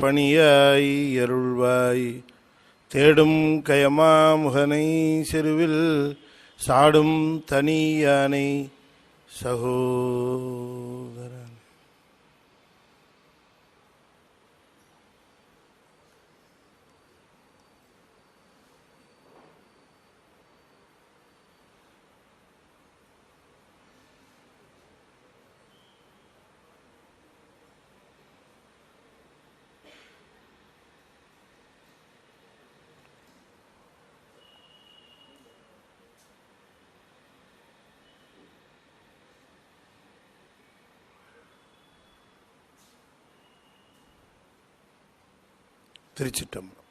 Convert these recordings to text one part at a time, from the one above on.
பணியாய் அருள்வாய். தேடும் கயமா முகனை செருவில் சாடும் தனி யானை சகோதரன். திருச்சிற்றம்பலம்.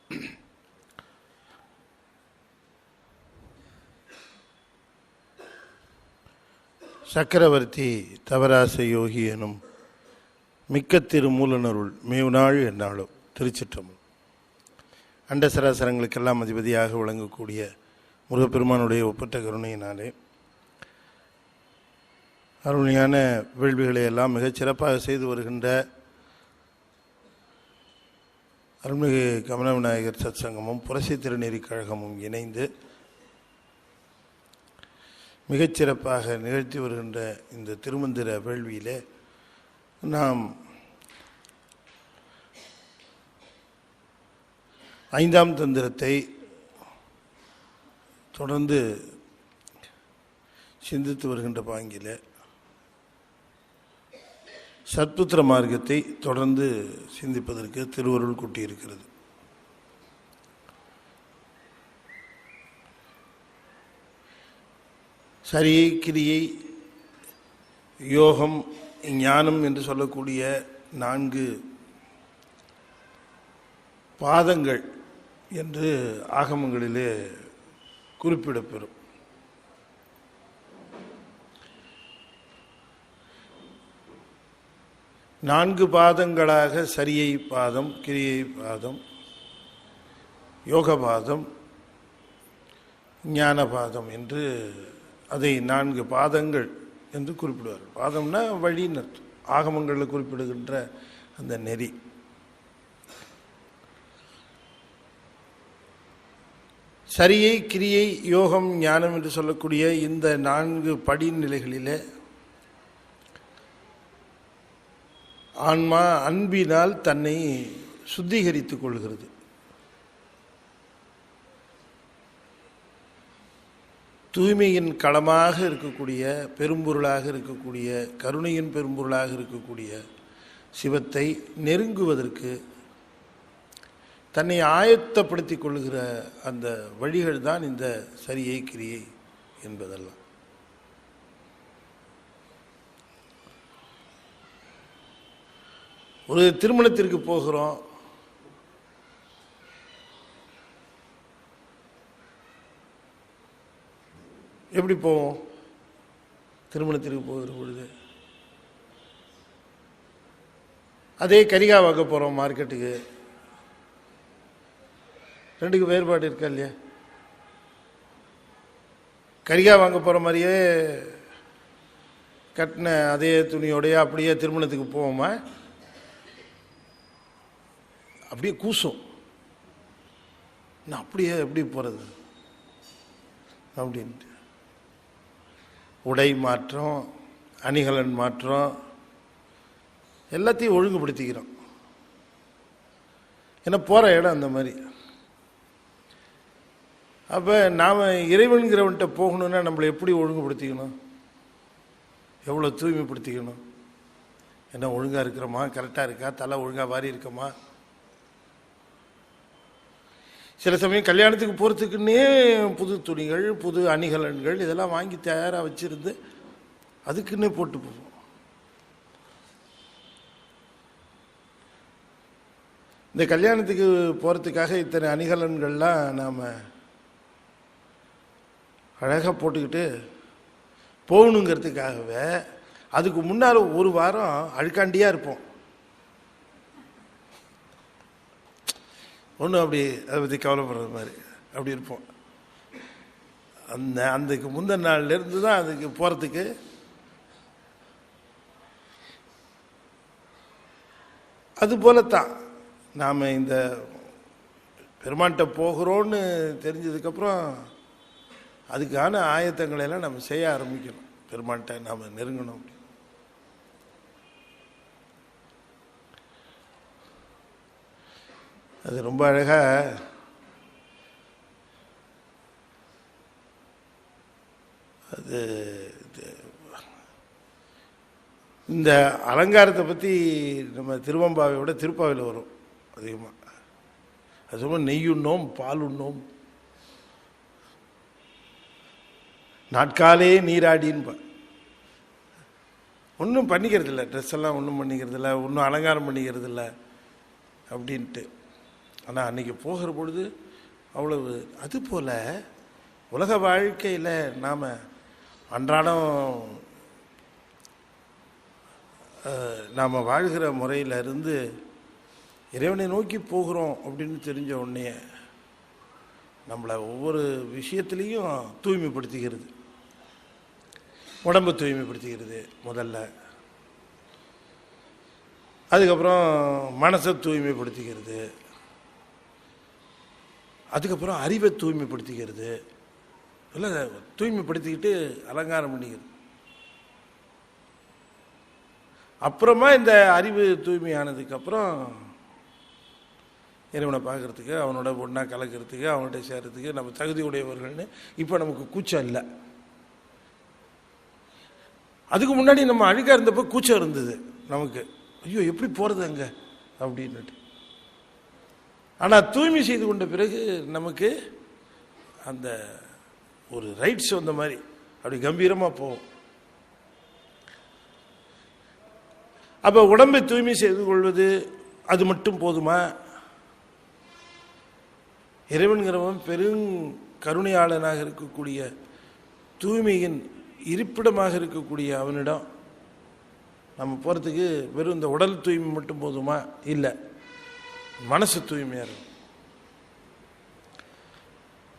சக்கரவர்த்தி தவராச யோகி எனும் மிக்க திருமூலனருள் மேவுநாள் என்னாலும். திருச்சிற்றம்பலம். அண்ட சராசரங்களுக்கெல்லாம் அதிபதியாக விளங்கக்கூடிய முருகப்பெருமானுடைய ஒப்பற்ற கருணையினாலே அருள்ஞான வேள்விகளை எல்லாம் மிகச் சிறப்பாக செய்து வருகின்ற அருள்மிகு கமல விநாயகர் சத் சங்கமும் புரட்சி திருநெறி கழகமும் இணைந்து மிகச்சிறப்பாக நிகழ்த்தி வருகின்ற இந்த திருமந்திர வேள்வியிலே நாம் 5ஆம் தந்திரத்தை தொடர்ந்து சிந்தித்து வருகின்ற பாங்கிலே சத்புத்திர மார்க்கத்தை தொடர்ந்து சிந்திப்பதற்கு திருவருள் கூட்டியிருக்கிறது. சரியை, கிரியை, யோகம், ஞானம் என்று சொல்லக்கூடிய 4 பாதங்கள் என்று ஆகமங்களிலே குறிப்பிடப்பெறும். நான்கு பாதங்களாக சரியை பாதம், கிரியை பாதம், யோக பாதம், ஞான பாதம் என்று அதை 4 பாதங்கள் என்று குறிப்பிடுவார்கள். பாதம்னா வழின்னு ஆகமங்களில் குறிப்பிடுகின்ற அந்த நெறி. சரியை, கிரியை, யோகம், ஞானம் என்று சொல்லக்கூடிய இந்த 4 படிநிலைகளிலே ஆன்மா அன்பினால் தன்னை சுத்திகரித்துக் கொள்கிறது. தூய்மையின் களமாக இருக்கக்கூடிய, பெரும்பொருளாக இருக்கக்கூடிய, கருணையின் பெரும்பொருளாக இருக்கக்கூடிய சிவத்தை நெருங்குவதற்கு தன்னை ஆயத்தப்படுத்திக் கொள்கிற அந்த வழிகள் தான் இந்த சரியை, கிரியை என்பதெல்லாம். ஒரு திருமணத்திற்கு போகிறோம். எப்படி போவோம்? திருமணத்திற்கு போகிற பொழுது அதே கரிகா வாங்க போகிறோம் மார்க்கெட்டுக்கு. 2க்கு வேறுபாடு இருக்கா இல்லையா? கரிகா வாங்க போகிற மாதிரியே கட்டின அதே துணியோடைய அப்படியே திருமணத்துக்கு போவோமா? அப்படியே கூசும். நான் அப்படியே எப்படி போகிறது அப்படின்ட்டு உடை மாற்றம், அணிகலன் மாற்றம் எல்லாத்தையும் ஒழுங்குபடுத்திக்கிறோம். ஏன்னா போகிற இடம் அந்த மாதிரி. அப்போ நாம் இறைவன்கிறவன்கிட்ட போகணுன்னா நம்மளை எப்படி ஒழுங்குபடுத்திக்கணும்? எவ்வளோ தூய்மைப்படுத்திக்கணும்? என்ன ஒழுங்காக இருக்கிறோமா? கரெக்டாக இருக்கா? தலை ஒழுங்காக வாரி இருக்கோமா? சில சமயம் கல்யாணத்துக்கு போகிறதுக்குன்னே புது துணிகள், புது அணிகலன்கள் இதெல்லாம் வாங்கி தயாராக வச்சுருந்து அதுக்குன்னே போட்டு போவோம். இந்த கல்யாணத்துக்கு போகிறதுக்காக இத்தனை அணிகலன்கள்லாம் நாம் அழகாக போட்டுக்கிட்டு போகணுங்கிறதுக்காகவே அதுக்கு முன்னால் ஒரு வாரம் அழுக்காண்டியாக இருப்போம். ஒன்றும் அப்படி அதை பற்றி கவலைப்படுறது மாதிரி அப்படி இருப்போம். அதுக்கு முந்தின நாள்லேருந்து தான் அதுக்கு போகிறதுக்கு அது போலத்தான் நாம் இந்த பெருமான்கிட்ட போகிறோன்னு தெரிஞ்சதுக்கப்புறம் அதுக்கான ஆயத்தங்களை எல்லாம் நம்ம செய்ய ஆரம்பிக்கணும். பெருமான்கிட்ட நாம் நெருங்கணும். அது ரொம்ப அழகாக அது இந்த அலங்காரத்தை பற்றி நம்ம திருவம்பாவையோட திருப்பாவையில் வரும் அதிகமாக. அது ரொம்ப நெய்யுண்ணோம் பாலுண்ணோம் நாட்காலே நீராடின்னு ஒன்றும் பண்ணிக்கிறது இல்லை, ட்ரெஸ் எல்லாம் ஒன்றும் பண்ணிக்கிறது இல்லை, ஒன்றும் அலங்காரம் பண்ணிக்கிறது இல்லை அப்படின்ட்டு. ஆனால் அன்றைக்கி போகிற பொழுது அவ்வளவு. அதுபோல் உலக வாழ்க்கையில் நாம் அன்றாடம் நாம் வாழ்கிற முறையிலிருந்து இறைவனை நோக்கி போகிறோம் அப்படின்னு தெரிஞ்ச உடனே நம்மளை ஒவ்வொரு விஷயத்துலேயும் தூய்மைப்படுத்திக்கிறது. உடம்பை தூய்மைப்படுத்திக்கிறது முதல்ல, அதுக்கப்புறம் மனசை தூய்மைப்படுத்திக்கிறது, அதுக்கப்புறம் அறிவை தூய்மைப்படுத்திக்கிறது. இல்லை தூய்மைப்படுத்திக்கிட்டு அலங்காரம் பண்ணிக்கிறது. அப்புறமா இந்த அறிவு தூய்மையானதுக்கப்புறம் இறைவனை பார்க்கறதுக்கு, அவனோட ஒன்றா கலக்கிறதுக்கு, அவன்கிட்ட சேர்றதுக்கு நம்ம தகுதி உடையவர்கள்னு இப்போ நமக்கு கூச்சம் இல்லை. அதுக்கு முன்னாடி நம்ம அழுக்காக இருந்தப்போ கூச்சம் இருந்தது நமக்கு. ஐயோ எப்படி போகிறது அங்கே அப்படின்னுட்டு. ஆனால் தூய்மை செய்து கொண்ட பிறகு நமக்கு அந்த ஒரு ரைட்ஸ் வந்த மாதிரி அப்படி கம்பீரமாக போகும். அப்போ உடம்பை தூய்மை செய்து கொள்வது அது மட்டும் போதுமா? இறைவன்கிறவன் பெரும் கருணையாளனாக இருக்கக்கூடிய, தூய்மையின் இருப்பிடமாக இருக்கக்கூடிய அவனிடம் நம்ம போகிறதுக்கு வெறும் இந்த உடல் தூய்மை மட்டும் போதுமா? இல்லை, மனசு தூய்மையாக இருக்கும்.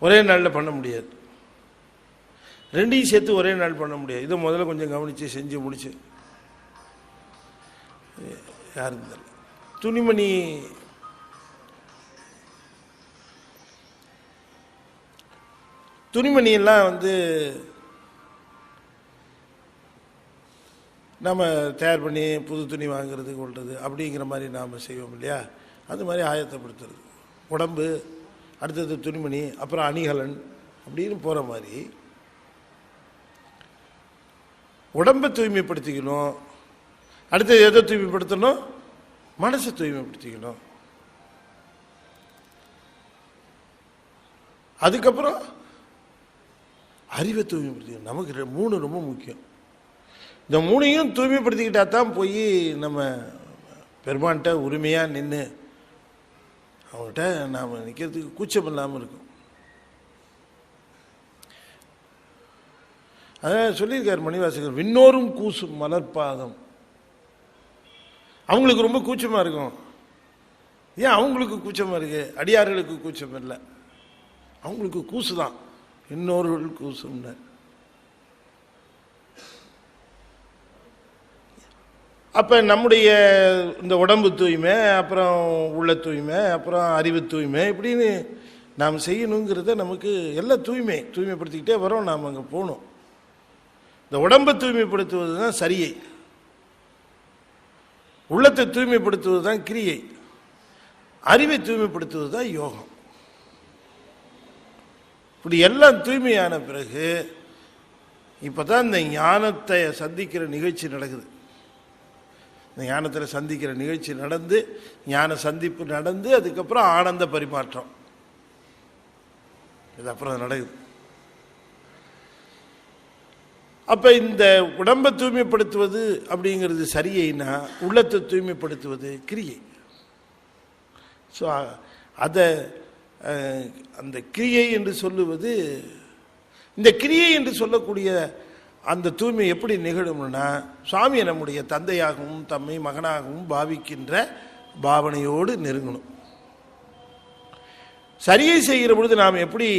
ஒரே நாளில் பண்ண முடியாது, ரெண்டையும் சேர்த்து ஒரே நாள் பண்ண முடியாது. இதை முதல்ல கொஞ்சம் கவனித்து செஞ்சு முடிச்சு யாரும் தெரியல. துணிமணியெல்லாம் நம்ம தயார் பண்ணி புது துணி வாங்கிறது கொள்வது அப்படிங்கிற மாதிரி நாம் செய்வோம் இல்லையா? அது மாதிரி ஆயத்தப்படுத்துறது. உடம்பு, அடுத்தது துணிமணி, அப்புறம் அணிகலன் அப்படின்னு போகிற மாதிரி உடம்பை தூய்மைப்படுத்திக்கணும். அடுத்தது எதை தூய்மைப்படுத்தணும்? மனசை தூய்மைப்படுத்திக்கணும். அதுக்கப்புறம் அறிவை தூய்மைப்படுத்திக்கணும். நமக்கு மூணு ரொம்ப முக்கியம். இந்த மூணையும் தூய்மைப்படுத்திக்கிட்டா தான் போய் நம்ம பெருமான்கிட்ட உரிமையாக நின்று அவங்ககிட்ட நாம் நிற்கிறதுக்கு கூச்சம் இல்லாமல் இருக்கும். அதான் சொல்லியிருக்கார் மணிவாசகர், விண்ணோரும் கூசும் மலர்பாதம். அவங்களுக்கு ரொம்ப கூச்சமாக இருக்கும். ஏன் அவங்களுக்கு கூச்சமாக இருக்கு? அடியார்களுக்கு கூச்சம் இல்லை, அவங்களுக்கு கூசு தான். இன்னொருகள் கூசும்னு. அப்போ நம்முடைய இந்த உடம்பு தூய்மை, அப்புறம் உள்ள தூய்மை, அப்புறம் அறிவு தூய்மை, இப்படின்னு நாம் செய்யணுங்கிறத நமக்கு எல்லாம் தூய்மைப்படுத்திக்கிட்டே வரோம். நாம் அங்கே போகணும். இந்த உடம்பை தூய்மைப்படுத்துவது தான் சரியை, உள்ளத்தை தூய்மைப்படுத்துவது தான் கிரியை, அறிவை தூய்மைப்படுத்துவது தான் யோகம். இப்படி எல்லாம் தூய்மையான பிறகு இப்போ தான் இந்த ஞானத்தை சந்திக்கிற நிகழ்ச்சி நடக்குது. இந்த ஞானத்தில் சந்திக்கிற நிகழ்ச்சி நடந்து, ஞான சந்திப்பு நடந்து, அதுக்கப்புறம் ஆனந்த பரிமாற்றம், இது அப்புறம் நடக்குது. அப்போ இந்த உடம்பை தூய்மைப்படுத்துவது அப்படிங்கிறது சரியைனா, உள்ளத்தை தூய்மைப்படுத்துவது கிரியை. ஸோ அதை அந்த கிரியை என்று சொல்லுவது, இந்த கிரியை என்று சொல்லக்கூடிய அந்த தூய்மை எப்படி நிகழும்னா, சுவாமியை நம்முடைய தந்தையாகவும் தம்மை மகனாகவும் பாவிக்கின்ற பாவனையோடு நெருங்கணும். சரியை செய்கிற பொழுது நாம் எப்படி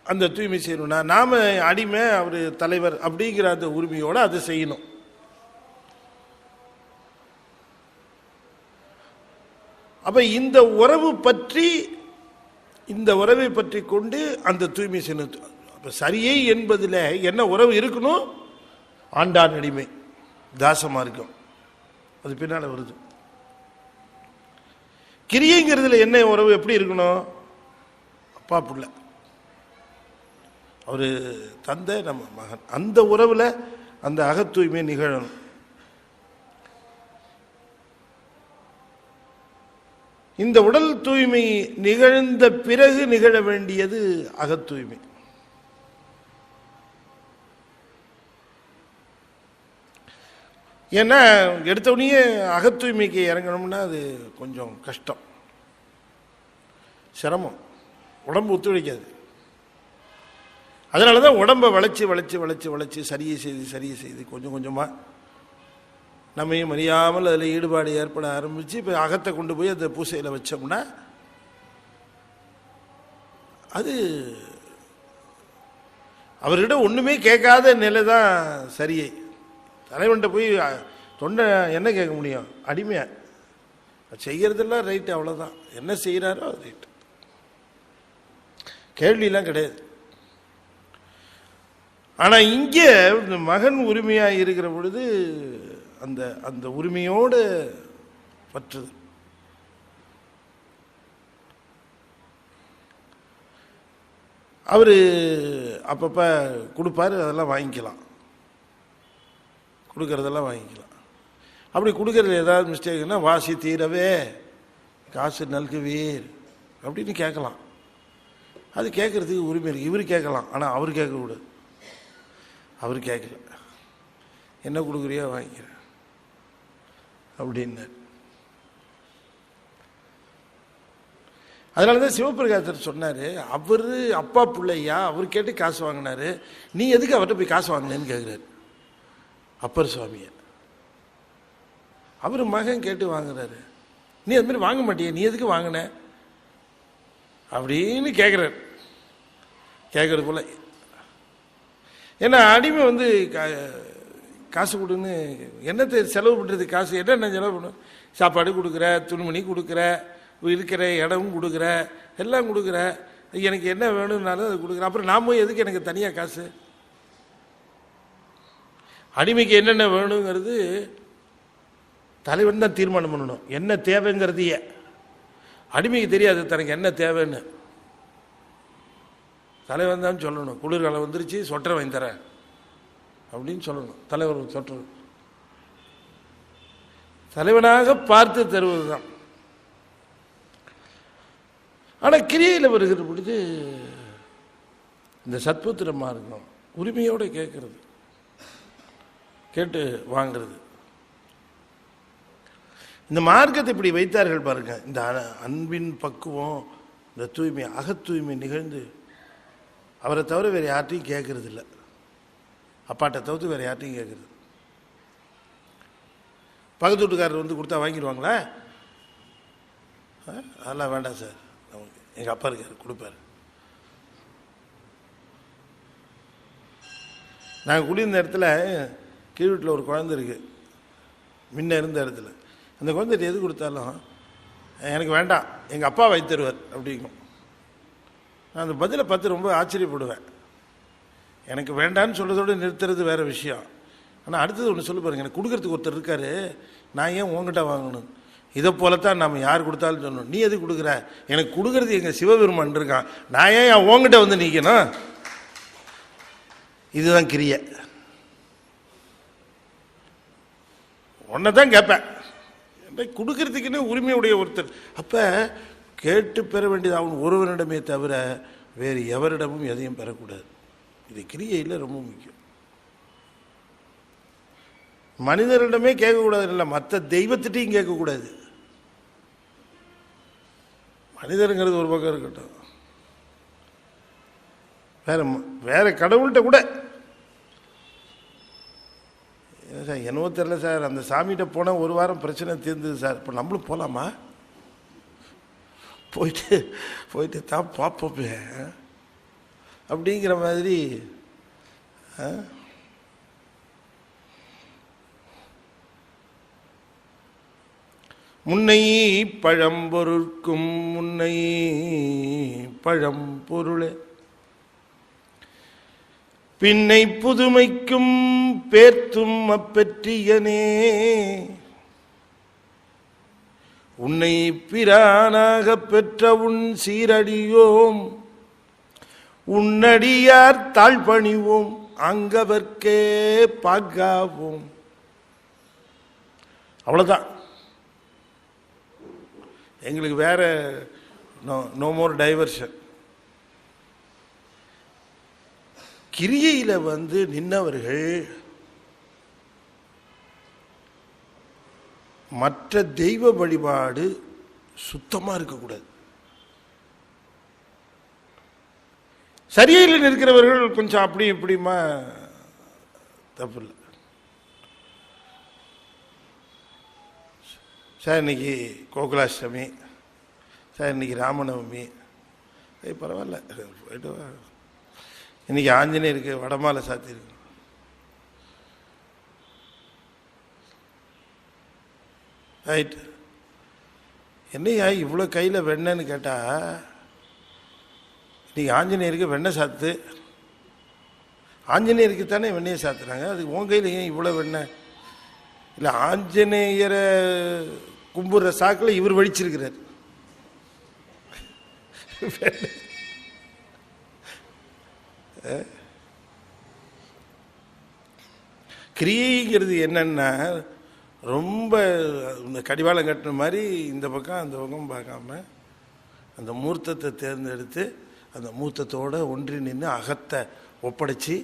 அந்த தூய்மை செய்யணும்னா, நாம் அடிமை, அவர் தலைவர் அப்படிங்கிற அந்த உரிமையோடு அதை செய்யணும். அப்ப இந்த உறவை பற்றி கொண்டு அந்த தூய்மை செய்யணும். அப்ப சரியை என்பதில் என்ன உறவு இருக்கணும்? ஆண்டான் அடிமை தாசமா இருக்கும், அது பின்னால வருது. கிரியைங்கிறதுல என்ன உறவு எப்படி இருக்கணும்? அப்பா புள்ள, அவரு தந்தை, நம்ம மகன், அந்த உறவுல அந்த அகத்தூய்மை நிகழணும். இந்த உடல் தூய்மை நிகழ்ந்த பிறகு நிகழ வேண்டியது அகத்தூய்மை. ஏன்னா எடுத்தவனையே அகத்தூய்மைக்கு இறங்கணும்னா அது கொஞ்சம் கஷ்டம், சிரமம், உடம்பு ஒத்துழைக்காது. அதனால தான் உடம்பை வளைச்சி வளைச்சி வளைச்சி வளைச்சி சரியை செய்து கொஞ்சம் கொஞ்சமாக நம்மையும் அறியாமல் அதில் ஈடுபாடு ஏற்பட ஆரம்பித்து இப்போ அகத்தை கொண்டு போய் அந்த பூசையில் வச்சோம்னா அது அவர்கிட்ட ஒன்றுமே கேட்காத நிலை தான் சரியை. தலைவன்கிட்ட போய் தொண்டை என்ன கேட்க முடியும்? அடிமையா செய்கிறதெல்லாம் ரைட்டு, அவ்வளோதான். என்ன செய்கிறாரோ அது ரைட்டு, கேள்வியெல்லாம் கிடையாது. ஆனால் இங்கே இந்த மகன் உரிமையாக இருக்கிற பொழுது அந்த அந்த உரிமையோடு பற்றுது. அவர் அப்பப்போ கொடுப்பாரு, அதெல்லாம் வாங்கிக்கலாம், கொடுக்கறதெல்லாம் வாங்கிக்கலாம். அப்படி கொடுக்கறது ஏதாவது மிஸ்டேக்னா வாசி தீரவே காசு நல்குவீர் அப்படின்னு கேட்கலாம். அது கேட்கறதுக்கு உரிமை இருக்கு. இவர் கேட்கலாம், ஆனால் அவர் கேட்கக்கூடாது. அவர் கேட்கல, என்ன கொடுக்குறியோ வாங்கிக்கிறேன் அப்படின்னார். அதனால தான் சிவபிரகாசர் சொன்னார், அவர் அப்பா பிள்ளையா, அவர் கேட்டு காசு வாங்கினாரு, நீ எதுக்கு அவர்கிட்ட போய் காசு வாங்கினேன்னு கேட்குறாரு அப்பர் சுவாமியை. அவர் மகன் கேட்டு வாங்குறாரு, நீ அது மாதிரி வாங்க மாட்டிய, நீ எதுக்கு வாங்கின அப்படின்னு கேட்குறாரு. கேட்கறது போல. ஏன்னா அடிமை வந்து காசு கொடுன்னு என்னத்தை செலவு பண்ணுறது? காசு என்னென்ன செலவு பண்ணும்? சாப்பாடு கொடுக்குற, துணிமணி கொடுக்குற, இருக்கிற இடமும் கொடுக்குற, எல்லாம் கொடுக்குற, எனக்கு என்ன வேணும்னாலும் அது கொடுக்குற. அப்புறம் நான் போய் எதுக்கு எனக்கு தனியாக காசு? அடிமைக்கு என்னென்ன வேணுங்கிறது தலைவன் தான் தீர்மானம் பண்ணணும். என்ன தேவைங்கிறதையே அடிமைக்கு தெரியாது தனக்கு என்ன தேவைன்னு. தலைவன் தான் சொல்லணும். குளிர்காலம் வந்துருச்சு, சொட்டரை வாங்கி தரேன் அப்படின்னு சொல்லணும். தலைவர் சொட்டர் தலைவனாக பார்த்து தருவது தான். ஆனால் கிரியையில் வருகிற பொழுது இந்த சத்புத்திர மார்க்கம் உரிமையோடு கேட்கறது, கேட்டு வாங்கிறது. இந்த மார்க்கத்தை இப்படி வைத்தார்கள் பாருங்க. இந்த அன்பின் பக்குவம், இந்த தூய்மை, அகத்தூய்மை நிகழ்ந்து அவரை தவிர வேறு யார்ட்டையும் கேட்கறது இல்லை. அப்பாட்டை தவிர்த்து வேறு யார்ட்டையும் கேட்கறது. பக்கத்து வீட்டுக்காரர் வந்து கொடுத்தா வாங்கிடுவாங்களா? அதெல்லாம் வேண்டாம் சார், நமக்கு எங்கள் அப்பா இருக்கார் கொடுப்பாரு. நாங்கள் குடியிருந்த இடத்துல கீழ் வீட்டில் ஒரு குழந்தை இருக்குது, முன்ன இருந்த இடத்துல. அந்த குழந்தைகிட்ட எது கொடுத்தாலும் எனக்கு வேண்டாம், எங்கள் அப்பா வைத்து தருவார் அப்படிங்கும். நான் அந்த பதிலை பார்த்து ரொம்ப ஆச்சரியப்படுவேன். எனக்கு வேண்டான்னு சொல்கிறதோடு நிறுத்துறது வேறு விஷயம். ஆனால் அடுத்தது ஒன்று சொல்லி பாருங்க, எனக்கு கொடுக்கறதுக்கு ஒருத்தர் இருக்கார், நான் ஏன் உங்ககிட்ட வாங்கணும்? இதை போலத்தான் நம்ம யார் கொடுத்தாலும் சொல்லணும். நீ எது கொடுக்குற? எனக்கு கொடுக்கறது எங்கள் சிவபெருமான் இருக்கான், நான் ஏன் உங்ககிட்ட வந்து நிற்கணும்? இதுதான் கிரியை. ஒன்றை தான் கேட்பேன், கொடுக்கறதுக்குன்னு உரிமையுடைய ஒருத்தர். அப்போ கேட்டு பெற வேண்டியது அவன் ஒருவரிடமே தவிர வேறு எவரிடமும் எதையும் பெறக்கூடாது. இது கிரியையில் ரொம்ப முக்கியம். மனிதரிடமே கேட்கக்கூடாது, இல்லை மற்ற தெய்வத்திட்டையும் கேட்கக்கூடாது. மனிதருங்கிறது ஒரு பக்கம் இருக்கட்டும், வேற கடவுள்கிட்ட கூட சார் என்னவோ தெரியல சார், அந்த சாமிகிட்ட போனால் ஒரு வாரம் பிரச்சனை தீர்ந்தது சார், இப்போ நம்மளும் போகலாமா? போயிட்டு தான் பார்ப்போமே அப்படிங்கிற மாதிரி. முன்னை பழம்பொருட்கும் முன்னை பழம்பொருளே பின்னை புதுமைக்கும் பேர்த்தும் அப்பெற்றியனே உன்னை பிரானாக பெற்ற உன் சீரடியோம் உன்னடியார் தாழ்பணிவோம் அங்கவர்க்கே பாக்காவோம். அவ்வளோதான். எங்களுக்கு வேற நோ மோர் டைவர்ஷன். கிரியையில் நின்னவர்கள் மற்ற தெய்வ வழிபாடு சுத்தமாக இருக்கக்கூடாது. சரியில் இருக்கிறவர்கள் கொஞ்சம் அப்படி இப்படிமா தப்பு இல்லை. சார் இன்னைக்கு கோகுலாஷ்டமி, சார் இன்னைக்கு ராமநவமி, பரவாயில்ல போயிட்டு இன்னைக்கு ஆஞ்சநேயருக்கு வடமாலை சாத்தியிருக்கு. ரைட். என்னையா இவ்வளோ கையில் வெண்ணன்னு கேட்டால், இன்னைக்கு ஆஞ்சநேயருக்கு வெண்ணெய் சாத்து. ஆஞ்சநேயருக்கு தானே வெண்ணெயை சாத்துறாங்க, அதுக்கு உன் கையில் ஏன் இவ்வளோ வெண்ணெய்? இல்லை, ஆஞ்சநேயரை கும்புற சாக்கில் இவர் வடிச்சிருக்கிறார். கிரியைங்கிறது என்னன்னா, ரொம்ப இந்த கடிவாளம் கட்டின மாதிரி இந்த பக்கம் அந்த பக்கம் பார்க்காம அந்த மூர்த்தத்தை தேர்ந்தெடுத்து அந்த மூர்த்தத்தோடு ஒன்றி நின்று அகத்தை ஒப்படைச்சி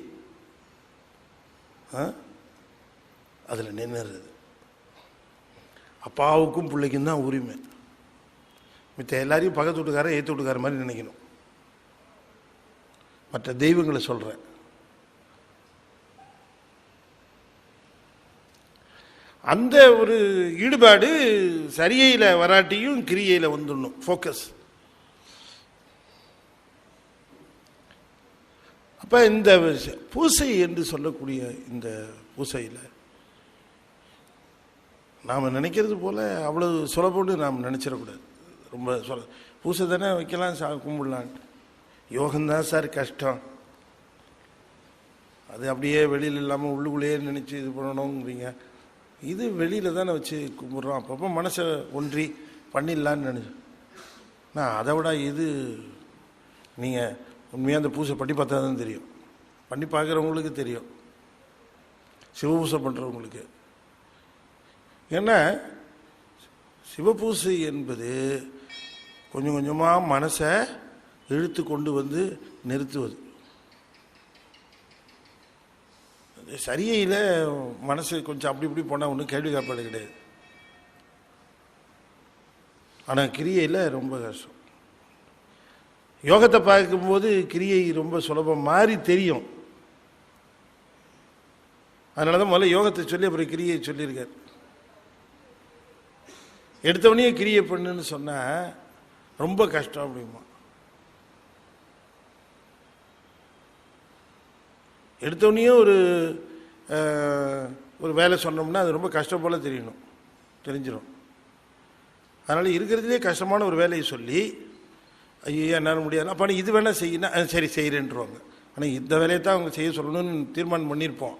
அதில் நின்றுறது. அப்பாவுக்கும் பிள்ளைக்கும் தான் உரிமை. மித்த எல்லாரையும் பக்கத்து வீட்டுக்காரன் ஏற்று வீட்டுக்கார மாதிரி நினைக்கணும். மற்ற தெய்வங்களை சொல்கிறேன். அந்த ஒரு ஈடுபாடு சரியையில் வராட்டியும் கிரியையில் வந்துடணும். ஃபோக்கஸ். அப்போ இந்த பூசை என்று சொல்லக்கூடிய இந்த பூசையில் நாம் நினைக்கிறது போல் அவ்வளோ சுலபம்னு நாம் நினச்சிடக்கூடாது. ரொம்ப பூசை தானே வைக்கலாம், கும்பிடலான்ட்டு. யோகம்தான் சார் கஷ்டம். அது அப்படியே வெளியில் இல்லாமல் உள்ளுக்குள்ளேயே நினச்சி இது பண்ணணுங்கிறீங்க. இது வெளியில் தானே வச்சு கும்பிட்றோம். அப்பப்போ மனசை ஒன்றி பண்ணிடலான்னு நினச்சேன். நான் அதை விட இது நீங்கள் உண்மையாக அந்த பூசை பண்ணி பார்த்தா தான் தெரியும். பண்ணி பார்க்குறவங்களுக்கு தெரியும், சிவபூசை பண்ணுறவங்களுக்கு. ஏன்னா சிவபூசை என்பது கொஞ்சம் கொஞ்சமாக மனசை இழுத்து கொண்டு நிறுத்துவது. சரியையில் மனசு கொஞ்சம் அப்படி இப்படி போனால் ஒன்றும் கேள்வி காப்பாடு கிடையாது. ஆனால் கிரியையில் ரொம்ப கஷ்டம். யோகத்தை பார்க்கும்போது கிரியை ரொம்ப சுலபம் மாதிரி தெரியும். அதனால தான் முதல்ல யோகத்தை சொல்லி அப்புறம் கிரியை சொல்லியிருக்கார். எடுத்தவனையே கிரியை பண்ணுன்னு சொன்னால் ரொம்ப கஷ்டம் அப்படிமா. எடுத்தவனையும் ஒரு வேலை சொன்னோம்னா அது ரொம்ப கஷ்டம் போல் தெரிஞ்சிடும். அதனால் இருக்கிறதுலே கஷ்டமான ஒரு வேலையை சொல்லி, ஐயோ என்னால் முடியாது, அப்போ இது வேணால் செய்யணும், சரி செய்கிறேன்ருவாங்க. ஆனால் இந்த வேலையை தான் அவங்க செய்ய சொல்லணும்னு தீர்மானம் பண்ணியிருப்போம்.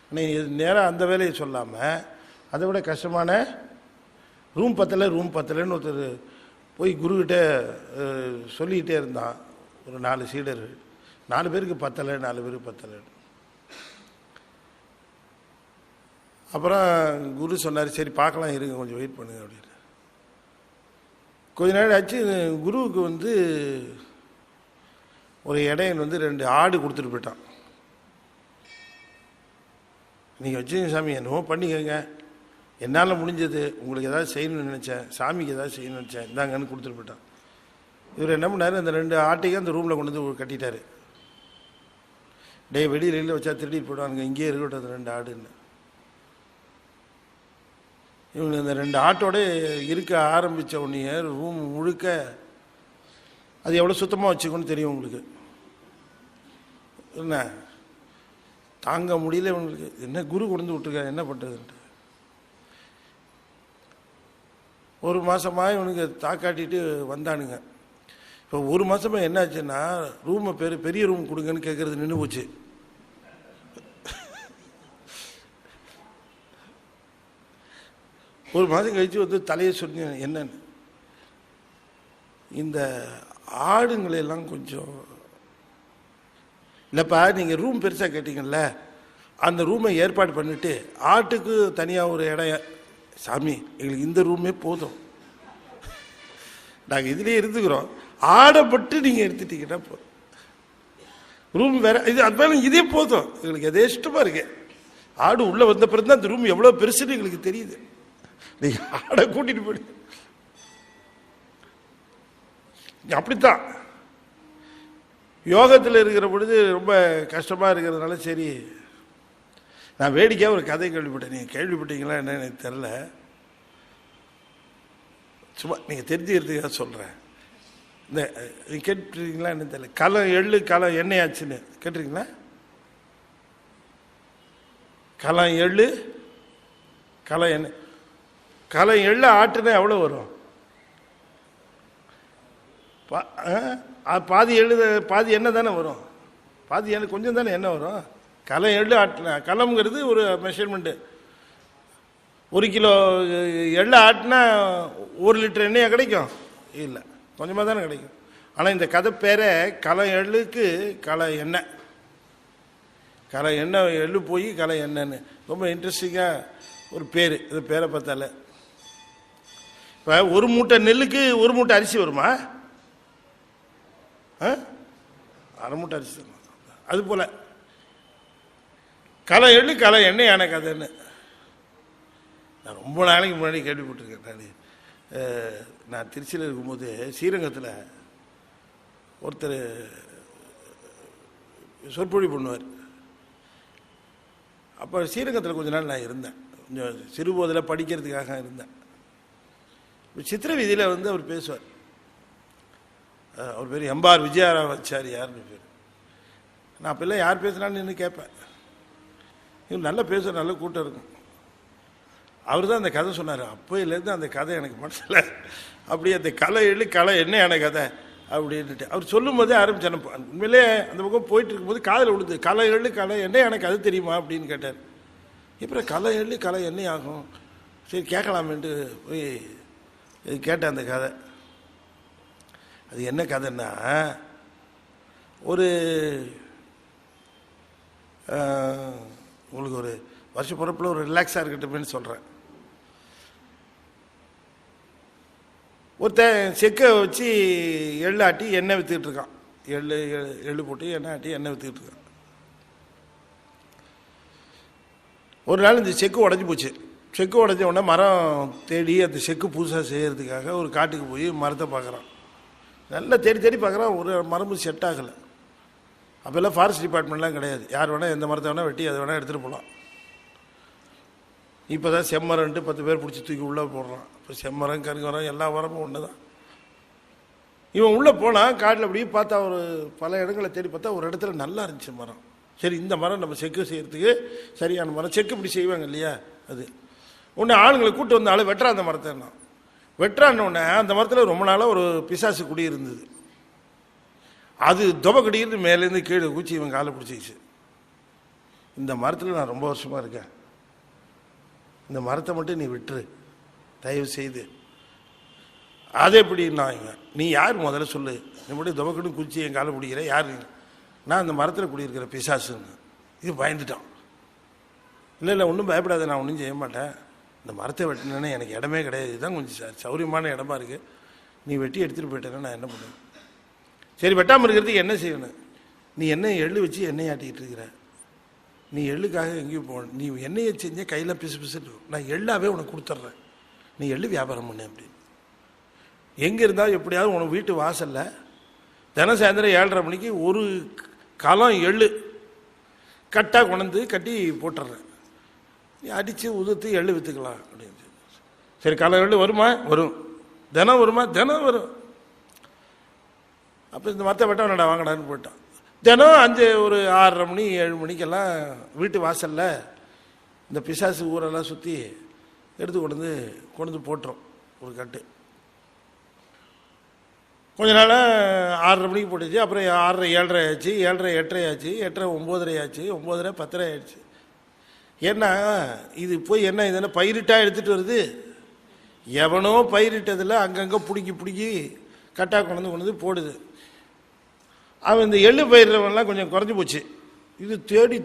ஆனால் நேராக அந்த வேலையை சொல்லாமல் அதை விட கஷ்டமான ரூம் பத்தலைன்னு ஒருத்தர் போய் குருக்கிட்ட சொல்லிக்கிட்டே இருந்தான். ஒரு 4 சீடர், 4 பேருக்கு பத்தலை, 4 பேருக்கு பத்தலை. அப்புறம் குரு சொன்னார், சரி பார்க்கலாம், இருங்க கொஞ்சம் வெயிட் பண்ணுங்க அப்படின்னு. கொஞ்ச நாள் ஆச்சு. குருவுக்கு ஒரு இடையன் 2 ஆடு கொடுத்துட்டு போயிட்டான். நீங்கள் வச்சுங்க சாமி, என்னவோ பண்ணிக்கங்க, என்னால் முடிஞ்சது, உங்களுக்கு ஏதாவது செய்யணும்னு நினச்சேன், சாமிக்கு ஏதாவது செய்யணும்னு நினச்சேன், இந்தாங்கன்னு கொடுத்துட்டு போயிட்டான். இவர் என்ன பண்ணார், அந்த 2 ஆட்டையும் அந்த ரூமில் கொண்டு கட்டிட்டார். வெளியில் வச்சா திருடிட்டு போயிடுவாங்க, இங்கேயே இருக்கட்டும் அந்த 2 ஆடுன்னு. இவங்க இந்த 2 ஆட்டோட இருக்க ஆரம்பித்த உடனே ரூம் முழுக்க அது எவ்வளோ சுத்தமாக வச்சுக்கணும்னு தெரியும் உங்களுக்கு. என்ன தாங்க முடியல இவங்களுக்கு. என்ன குரு கொண்டு விட்டுருக்காரு, என்ன பண்ணுறதுன்ட்டு. ஒரு மாதமாக இவனுக்கு தாக்காட்டிட்டு வந்தானுங்க. இப்போ ஒரு மாதமாக என்னாச்சுன்னா ரூமை பெரிய ரூம் கொடுங்கன்னு கேட்குறது நின்று போச்சு. ஒரு மாதம் கழிச்சு வந்து தலையை சொன்ன என்னன்னு, இந்த ஆடுங்களெல்லாம் கொஞ்சம் இல்லைப்பா, நீங்கள் ரூம் பெருசாக கேட்டீங்கல்ல, அந்த ரூமை ஏற்பாடு பண்ணிவிட்டு ஆட்டுக்கு தனியாக ஒரு இடம். சாமி, எங்களுக்கு இந்த ரூமே போதும், நாங்கள் இதுலேயே இருந்துக்கிறோம், ஆடை மட்டும் நீங்கள் எடுத்துட்டீங்கன்னா போதும், ரூம் வேற இது அது மேலே இதே போதும், எங்களுக்கு எதே இஷ்டமாக இருக்கு. ஆடு உள்ளே வந்த பிறகு தான் அந்த ரூம் எவ்வளோ பெருசுன்னு எங்களுக்கு தெரியுது, நீங்கள் ஆடை கூட்டிகிட்டு போயிடு. அப்படித்தான் யோகத்தில் இருக்கிற பொழுது ரொம்ப கஷ்டமாக இருக்கிறதுனால சரி, நான் வேடிக்கையாக ஒரு கதை கேள்விப்பட்டேன். நீங்கள் கேள்விப்பட்டீங்களா என்ன எனக்கு தெரில, சும்மா நீங்கள் தெரிஞ்சுக்கிறதுக்காக சொல்கிறேன். இந்த கேட்டுருக்கீங்களா என்ன தெரியல, களம் எள்ளு களம் எண்ணெய் ஆச்சுன்னு கேட்டுருக்கீங்களா? களம் எள்ளு களம் எண்ணெய், களம் எள்ளு ஆட்டுனா எவ்வளோ வரும்? பாதி எள்ளு பாதி எண்ணெய் தானே வரும், பாதி எண்ணெய் கொஞ்சம் தானே எண்ணெய் வரும். களம் எள்ளு ஆட்டினா, களம்ங்கிறது ஒரு மெஷர்மெண்ட்டு. 1 கிலோ எள்ளு ஆட்டினா 1 லிட்டர் எண்ணெயாக கிடைக்கும்? இல்லை, கொஞ்சமாக தானே கிடைக்கும். ஆனால் இந்த கதை பேரை களம் எள்ளுக்கு களம் எண்ணெய், களம் எண்ணெய் எள்ளு போய் களம் எண்ணெய்ன்னு ரொம்ப இன்ட்ரெஸ்டிங்காக ஒரு பேர். இது பேரை பார்த்தால இப்போ 1 மூட்டை நெல்லுக்கு 1 மூட்டை அரிசி வருமா? 1/2 மூட்டை அரிசி. அது போல் களை எள்ளு களை எண்ணெயான கதைன்னு நான் ரொம்ப நாளைக்கு முன்னாடி கேள்விப்பட்டிருக்கேன். நான் திருச்சியில் இருக்கும்போது ஸ்ரீரங்கத்தில் ஒருத்தர் சொற்பொழி பண்ணுவார். அப்போ ஸ்ரீரங்கத்தில் கொஞ்ச நாள் நான் இருந்தேன், கொஞ்சம் சிறுபோதில் படிக்கிறதுக்காக இருந்தேன். சித்திர வீதியில் வந்து அவர் பேசுவார். அவர் பேர் எம்பார் விஜயாராச்சாரியார்னு பேர். நான் அப்பெல்லாம் யார் பேசுனான்னு நின்று கேட்பேன், இவன் நல்லா பேசுகிற நல்ல கூட்டம் இருக்கும். அவர் தான் அந்த கதை சொன்னார். அப்போயிலேருந்து அந்த கதை எனக்கு மனசில் அப்படி அந்த களை எள்ளு களை எண்ணெயான கதை அப்படின்ட்டு அவர் சொல்லும் போதே ஆரம்பிச்சேன். உண்மையிலே அந்த பக்கம் போயிட்டு இருக்கும்போது காதில் விழுது, களை எள்ளு களை எண்ணெய் எனக்கு அது தெரியுமா அப்படின்னு கேட்டார். இப்போ களை எள்ளு களை எண்ணெய் ஆகும், சரி கேட்கலாமேன்ட்டு போய் கேட்டேன் அந்த கதை. அது என்ன கதைன்னா, ஒரு உங்களுக்கு ஒரு வருஷ பிறப்பில் ஒரு ரிலாக்ஸாக இருக்கட்டும்னு சொல்கிறேன். ஒருத்தன் செக்கை வச்சு எள்ளு ஆட்டி எண்ணெய் விற்றுக்கிட்டு இருக்கான். எள்ளு போட்டு எண்ணெய் ஆட்டி எண்ணெய் விற்றுக்கிட்டு இருக்கான். ஒரு நாள் இந்த செக்கு உடஞ்சி போச்சு. செக்கு உடஞ்ச உடனே மரம் தேடி அந்த செக்கு புதுசாக செய்கிறதுக்காக ஒரு காட்டுக்கு போய் மரத்தை பார்க்குறான். நல்லா தேடி தேடி பார்க்குறான், ஒரு மரமும் செட் ஆகலை. அப்போல்லாம் ஃபாரஸ்ட் டிபார்ட்மெண்ட்லாம் கிடையாது, யார் வேணால் எந்த மரத்தை வேணால் வெட்டி அதை வேணால் எடுத்துகிட்டு போகலாம். இப்போ தான் செம்மரம்ட்டு 10 பேர் பிடிச்சி தூக்கி உள்ளே போடுறான். இப்போ செம்மரம் கருங்கரம் எல்லா மரமும் ஒன்று தான். இவன் உள்ளே போனால் காட்டில் அப்படியே பார்த்தா ஒரு பல இடங்களை தேடி பார்த்தா ஒரு இடத்துல நல்லா இருந்துச்சு மரம். சரி, இந்த மரம் நம்ம செக்கு செய்கிறதுக்கு சரியான மரம், செக்கு இப்படி செய்வாங்க இல்லையா, அது ஒன்று ஆளுங்களை கூப்பிட்டு வந்த ஆள் வெட்டுறா அந்த மரத்தை. என்ன வெட்டுறான்னொடனே அந்த மரத்தில் ரொம்ப நாளாக ஒரு பிசாசு குடி இருந்தது. அது தொபை கடிக்கிறது மேலேருந்து கீழே குச்சி இவன் காலை பிடிச்சிச்சு. இந்த மரத்தில் நான் ரொம்ப வருஷமாக இருக்கேன், இந்த மரத்தை மட்டும் நீ விட்டுரு தயவு செய்து. அது எப்படின்னா, இவன் நீ யார் முதல்ல சொல்லு, நீ மட்டும் தொபக்கடும் குச்சி என் காலை பிடிக்கிற யார்? நான் அந்த மரத்தில் குடியிருக்கிற பிசாசுன்னு. இது பயந்துட்டான். இல்லை இல்லை ஒன்றும் பயப்படாத, நான் ஒன்றும் செய்ய மாட்டேன், இந்த மரத்தை வெட்டினேன்னா எனக்கு இடமே கிடையாது, இதுதான் கொஞ்சம் சௌரியமான இடமா இருக்குது, நீ வெட்டி எடுத்துகிட்டு போயிட்டேன்னா நான் என்ன பண்ணுவேன்? சரி, வெட்டாமல் இருக்கிறதுக்கு என்ன செய்யணும்? நீ எண்ணெய் எள்ளு வச்சு எண்ணெய் ஆட்டிக்கிட்டு இருக்கிற, நீ எள்ளுக்காக எங்கேயும் போகணும், நீ எண்ணெயை செஞ்ச கையில் பிசு பிசுட்டு நான் எள்ளாவே உனக்கு கொடுத்துட்றேன், நீ எள்ளு வியாபாரம் பண்ணு அப்படின்னு. எங்கே இருந்தால் எப்படியாவது உனக்கு வீட்டு வாசலில் தினம் சாயந்தரம் 7:30 மணிக்கு ஒரு களம் எள்ளு கட்டாக கொண்டு கட்டி போட்டுடுறேன், நீ அடித்து உதுத்து எள்ளு விற்றுக்கலாம் அப்படின்னு. சரி, களம் எள்ளு வருமா? வரும். தினம் வருமா? தினம் வரும். அப்போ இந்த மற்ற வெட்ட வேணடா வாங்கடான்னு போயிட்டான். தினம் ஒரு 6:30 மணி 7 மணிக்கெல்லாம் வீட்டு வாசலில் இந்த பிசாசு ஊரெல்லாம் சுற்றி எடுத்து கொண்டு போட்டுரும். ஒரு கட்டு. கொஞ்ச நாளாக 6:30 மணிக்கு போட்டுச்சு. அப்புறம் 6:30 7:30 ஆச்சு, 7:30 8:30 ஆச்சு, 8:30 9:30 ஆச்சு, 9:30 10:30 ஆயிடுச்சு. ஏன்னா இது போய் என்ன இதுன்னா பயிரிட்டாக எடுத்துகிட்டு வருது. எவனோ பயிரிட்டதில் அங்கங்கே பிடுங்கி கட்டாக கொண்டு வந்து போடுது. அவன் இந்த எள்ளு பயிரெல்லாம் கொஞ்சம் குறைஞ்சி போச்சு. இது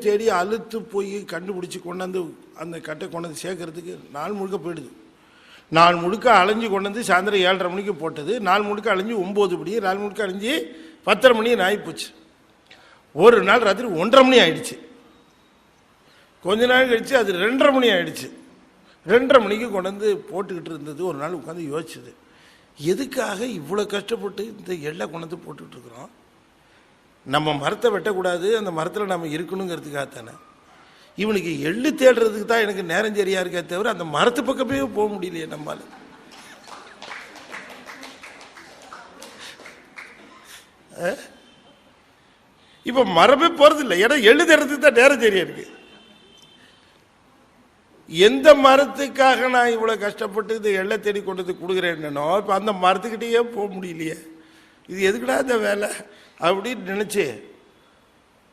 தேடி அழுத்து போய் கண்டுபிடிச்சி கொண்டாந்து அந்த கட்டை கொண்டாந்து சேர்க்கறதுக்கு நாள் முழுக்க போயிடுது. நாள் முழுக்க அலைஞ்சு கொண்டு வந்து சாயந்தரம் 7:30 மணிக்கு போட்டது. நாள் முழுக்க அலைஞ்சு 9 மணி, நாள் முழுக்க அலைஞ்சு 10:30 மணி ஆகிப்போச்சு. ஒரு நாள் ராத்திரி 1:30 மணி ஆயிடுச்சு. கொஞ்ச நாள் கழிச்சு அது 2:30 மணி ஆயிடுச்சு. 2:30 மணிக்கு கொண்டு வந்து போட்டுக்கிட்டு இருந்தது. ஒரு நாள் உட்காந்து யோசிச்சுது, எதுக்காக இவ்வளோ கஷ்டப்பட்டு இந்த எள்ளை கொண்டு வந்து போட்டுக்கிட்டு இருக்கிறோம்? நம்ம மரத்தை வெட்டக்கூடாது, அந்த மரத்தில் நம்ம இருக்கணுங்கிறதுக்காகத்தானே. இவனுக்கு எள்ளு தேடுறதுக்கு தான் எனக்கு நேரம் சரியா இருக்கே தவிர அந்த மரத்து பக்கமே போக முடியலையே நம்மால. இப்ப மரமே போறது இல்லை, ஏன்னா எள்ளு தேடுறதுக்கு தான் நேரம் சரியா இருக்கு. எந்த மரத்துக்காக நான் இவ்வளவு கஷ்டப்பட்டு இந்த எள்ளை தேடி கொண்டு வந்து கொடுக்குறேன்னோ இப்ப அந்த மரத்துக்கிட்டேயே போக முடியலையே, இது எதுக்குடா இந்த வேலை அப்படின்னு நினைச்சு